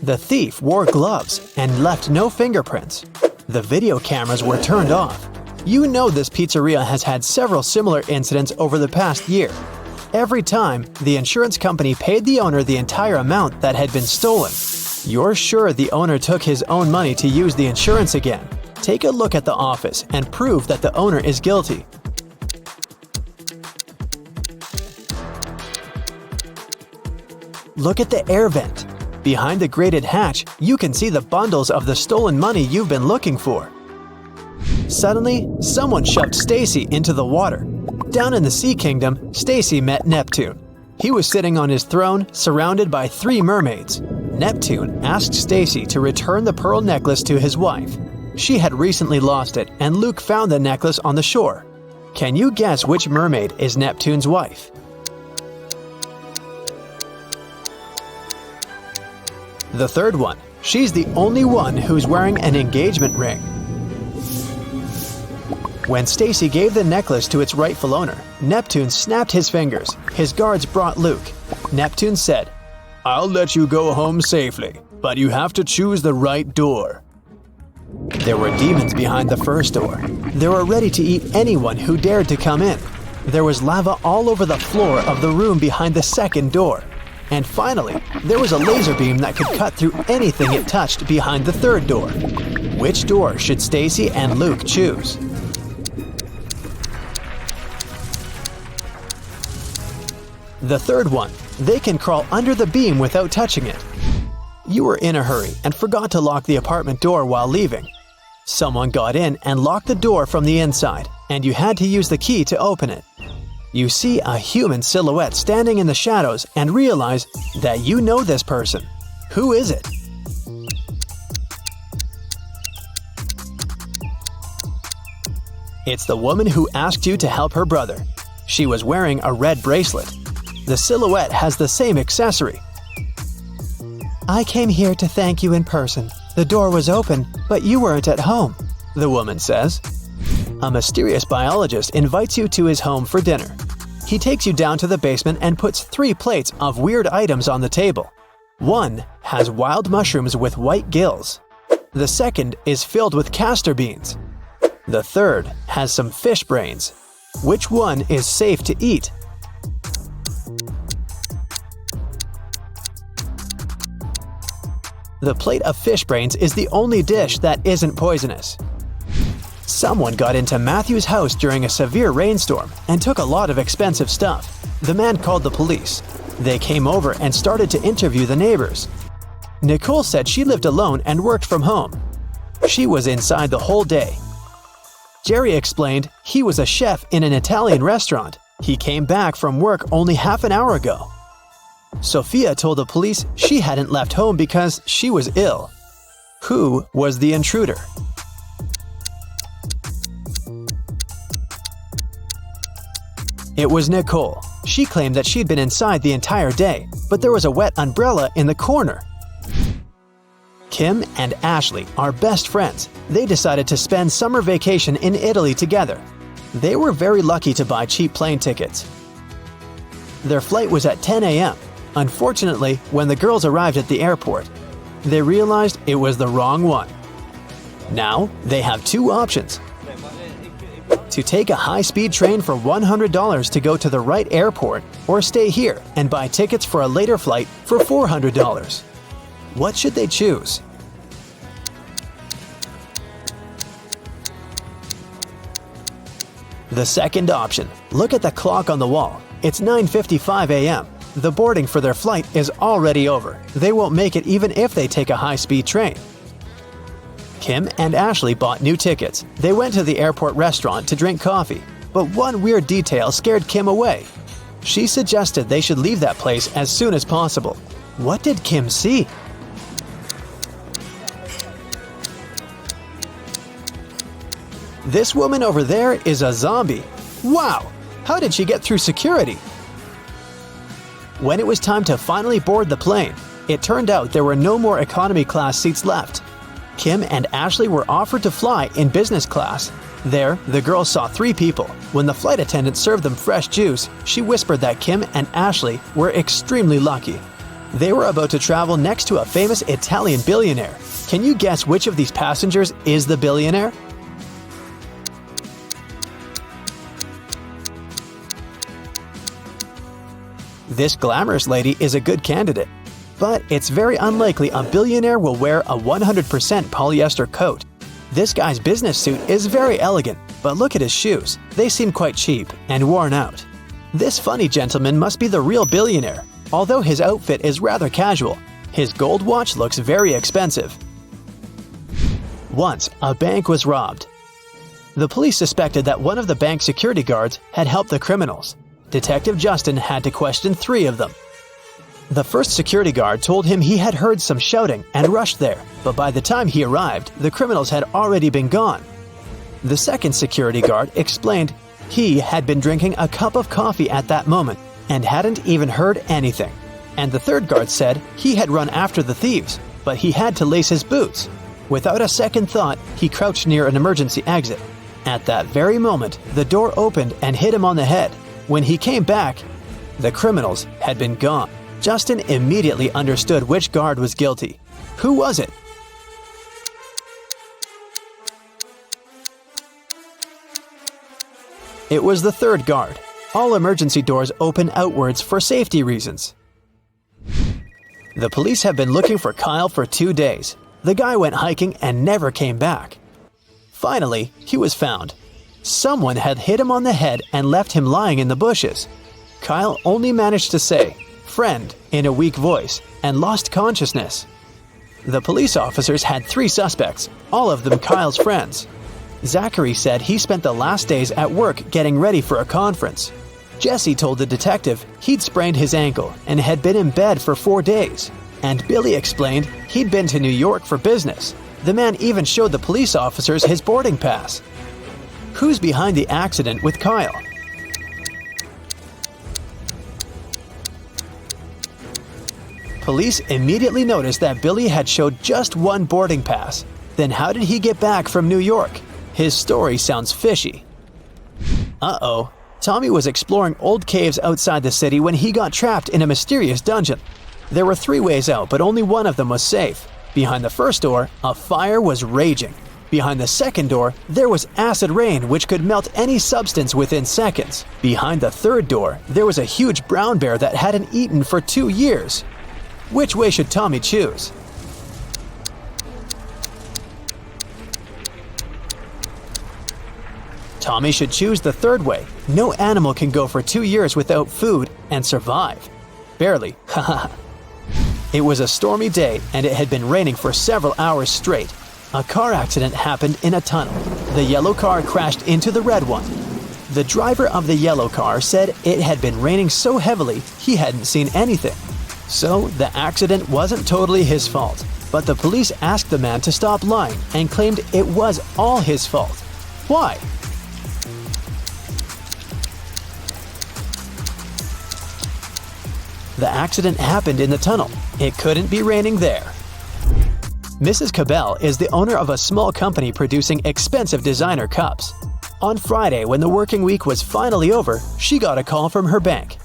The thief wore gloves and left no fingerprints. The video cameras were turned off. You know this pizzeria has had several similar incidents over the past year. Every time, the insurance company paid the owner the entire amount that had been stolen. You're sure the owner took his own money to use the insurance again. Take a look at the office and prove that the owner is guilty. Look at the air vent. Behind the grated hatch, you can see the bundles of the stolen money you've been looking for. Suddenly, someone shoved Stacy into the water. Down in the Sea Kingdom, Stacy met Neptune. He was sitting on his throne, surrounded by 3 mermaids. Neptune asked Stacy to return the pearl necklace to his wife. She had recently lost it, and Luke found the necklace on the shore. Can you guess which mermaid is Neptune's wife? The third one. She's the only one who's wearing an engagement ring. When Stacy gave the necklace to its rightful owner, Neptune snapped his fingers. His guards brought Luke. Neptune said, "I'll let you go home safely, but you have to choose the right door." There were demons behind the first door. They were ready to eat anyone who dared to come in. There was lava all over the floor of the room behind the second door. And finally, there was a laser beam that could cut through anything it touched behind the third door. Which door should Stacy and Luke choose? The third one. They can crawl under the beam without touching it. You were in a hurry and forgot to lock the apartment door while leaving. Someone got in and locked the door from the inside, and you had to use the key to open it. You see a human silhouette standing in the shadows and realize that you know this person. Who is it? It's the woman who asked you to help her brother. She was wearing a red bracelet. The silhouette has the same accessory. I came here to thank you in person. The door was open, but you weren't at home, the woman says. A mysterious biologist invites you to his home for dinner. He takes you down to the basement and puts 3 plates of weird items on the table. One has wild mushrooms with white gills. The second is filled with castor beans. The third has some fish brains. Which one is safe to eat? The plate of fish brains is the only dish that isn't poisonous. Someone got into Matthew's house during a severe rainstorm and took a lot of expensive stuff. The man called the police. They came over and started to interview the neighbors. Nicole said she lived alone and worked from home. She was inside the whole day. Jerry explained he was a chef in an Italian restaurant. He came back from work only half an hour ago. Sophia told the police she hadn't left home because she was ill. Who was the intruder? It was Nicole. She claimed that she'd been inside the entire day, but there was a wet umbrella in the corner. Kim and Ashley are best friends. They decided to spend summer vacation in Italy together. They were very lucky to buy cheap plane tickets. Their flight was at 10 a.m. Unfortunately, when the girls arrived at the airport, they realized it was the wrong one. Now, they have 2 options. To take a high-speed train for $100 to go to the right airport, or stay here and buy tickets for a later flight for $400. What should they choose? The second option. Look at the clock on the wall. It's 9:55 a.m. The boarding for their flight is already over. They won't make it even if they take a high-speed train. Kim and Ashley bought new tickets. They went to the airport restaurant to drink coffee, but one weird detail scared Kim away. She suggested they should leave that place as soon as possible. What did Kim see? This woman over there is a zombie. Wow! How did she get through security? When it was time to finally board the plane, it turned out there were no more economy class seats left. Kim and Ashley were offered to fly in business class. There, the girls saw 3 people. When the flight attendant served them fresh juice, she whispered that Kim and Ashley were extremely lucky. They were about to travel next to a famous Italian billionaire. Can you guess which of these passengers is the billionaire? This glamorous lady is a good candidate, but it's very unlikely a billionaire will wear a 100% polyester coat. This guy's business suit is very elegant, but look at his shoes. They seem quite cheap and worn out. This funny gentleman must be the real billionaire. Although his outfit is rather casual, his gold watch looks very expensive. Once, a bank was robbed. The police suspected that one of the bank security guards had helped the criminals. Detective Justin had to question 3 of them. The first security guard told him he had heard some shouting and rushed there, but by the time he arrived, the criminals had already been gone. The second security guard explained he had been drinking a cup of coffee at that moment and hadn't even heard anything. And the third guard said he had run after the thieves, but he had to lace his boots. Without a second thought, he crouched near an emergency exit. At that very moment, the door opened and hit him on the head. When he came back, the criminals had been gone. Justin immediately understood which guard was guilty. Who was it? It was the third guard. All emergency doors open outwards for safety reasons. The police have been looking for Kyle for 2 days. The guy went hiking and never came back. Finally, he was found. Someone had hit him on the head and left him lying in the bushes. Kyle only managed to say, "Friend," in a weak voice, and lost consciousness. The police officers had 3 suspects, all of them Kyle's friends. Zachary said he spent the last days at work getting ready for a conference. Jesse told the detective he'd sprained his ankle and had been in bed for 4 days. And Billy explained he'd been to New York for business. The man even showed the police officers his boarding pass. Who's behind the accident with Kyle? Police immediately noticed that Billy had showed just one boarding pass. Then how did he get back from New York? His story sounds fishy. Uh-oh. Tommy was exploring old caves outside the city when he got trapped in a mysterious dungeon. There were 3 ways out, but only one of them was safe. Behind the first door, a fire was raging. Behind the second door, there was acid rain which could melt any substance within seconds. Behind the third door, there was a huge brown bear that hadn't eaten for 2 years. Which way should Tommy choose? Tommy should choose the third way. No animal can go for 2 years without food and survive. Barely, haha. It was a stormy day and it had been raining for several hours straight. A car accident happened in a tunnel. The yellow car crashed into the red one. The driver of the yellow car said it had been raining so heavily he hadn't seen anything. So the accident wasn't totally his fault, but the police asked the man to stop lying and claimed it was all his fault. Why? The accident happened in the tunnel. It couldn't be raining there. Mrs. Cabell is the owner of a small company producing expensive designer cups. On Friday, when the working week was finally over, she got a call from her bank.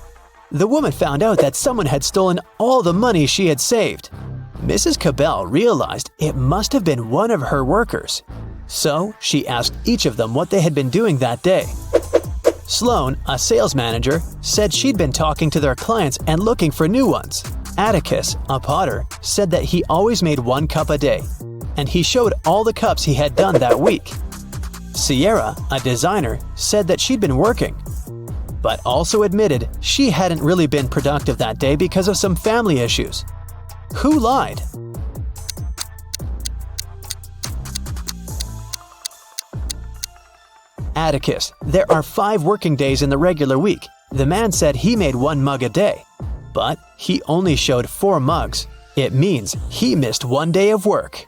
The woman found out that someone had stolen all the money she had saved. Mrs. Cabell realized it must have been one of her workers. So she asked each of them what they had been doing that day. Sloan, a sales manager, said she'd been talking to their clients and looking for new ones. Atticus, a potter, said that he always made 1 cup a day, and he showed all the cups he had done that week. Sierra, a designer, said that she'd been working, but also admitted she hadn't really been productive that day because of some family issues. Who lied? Atticus, there are 5 working days in the regular week. The man said he made 1 mug a day, but he only showed 4 mugs. It means he missed 1 day of work.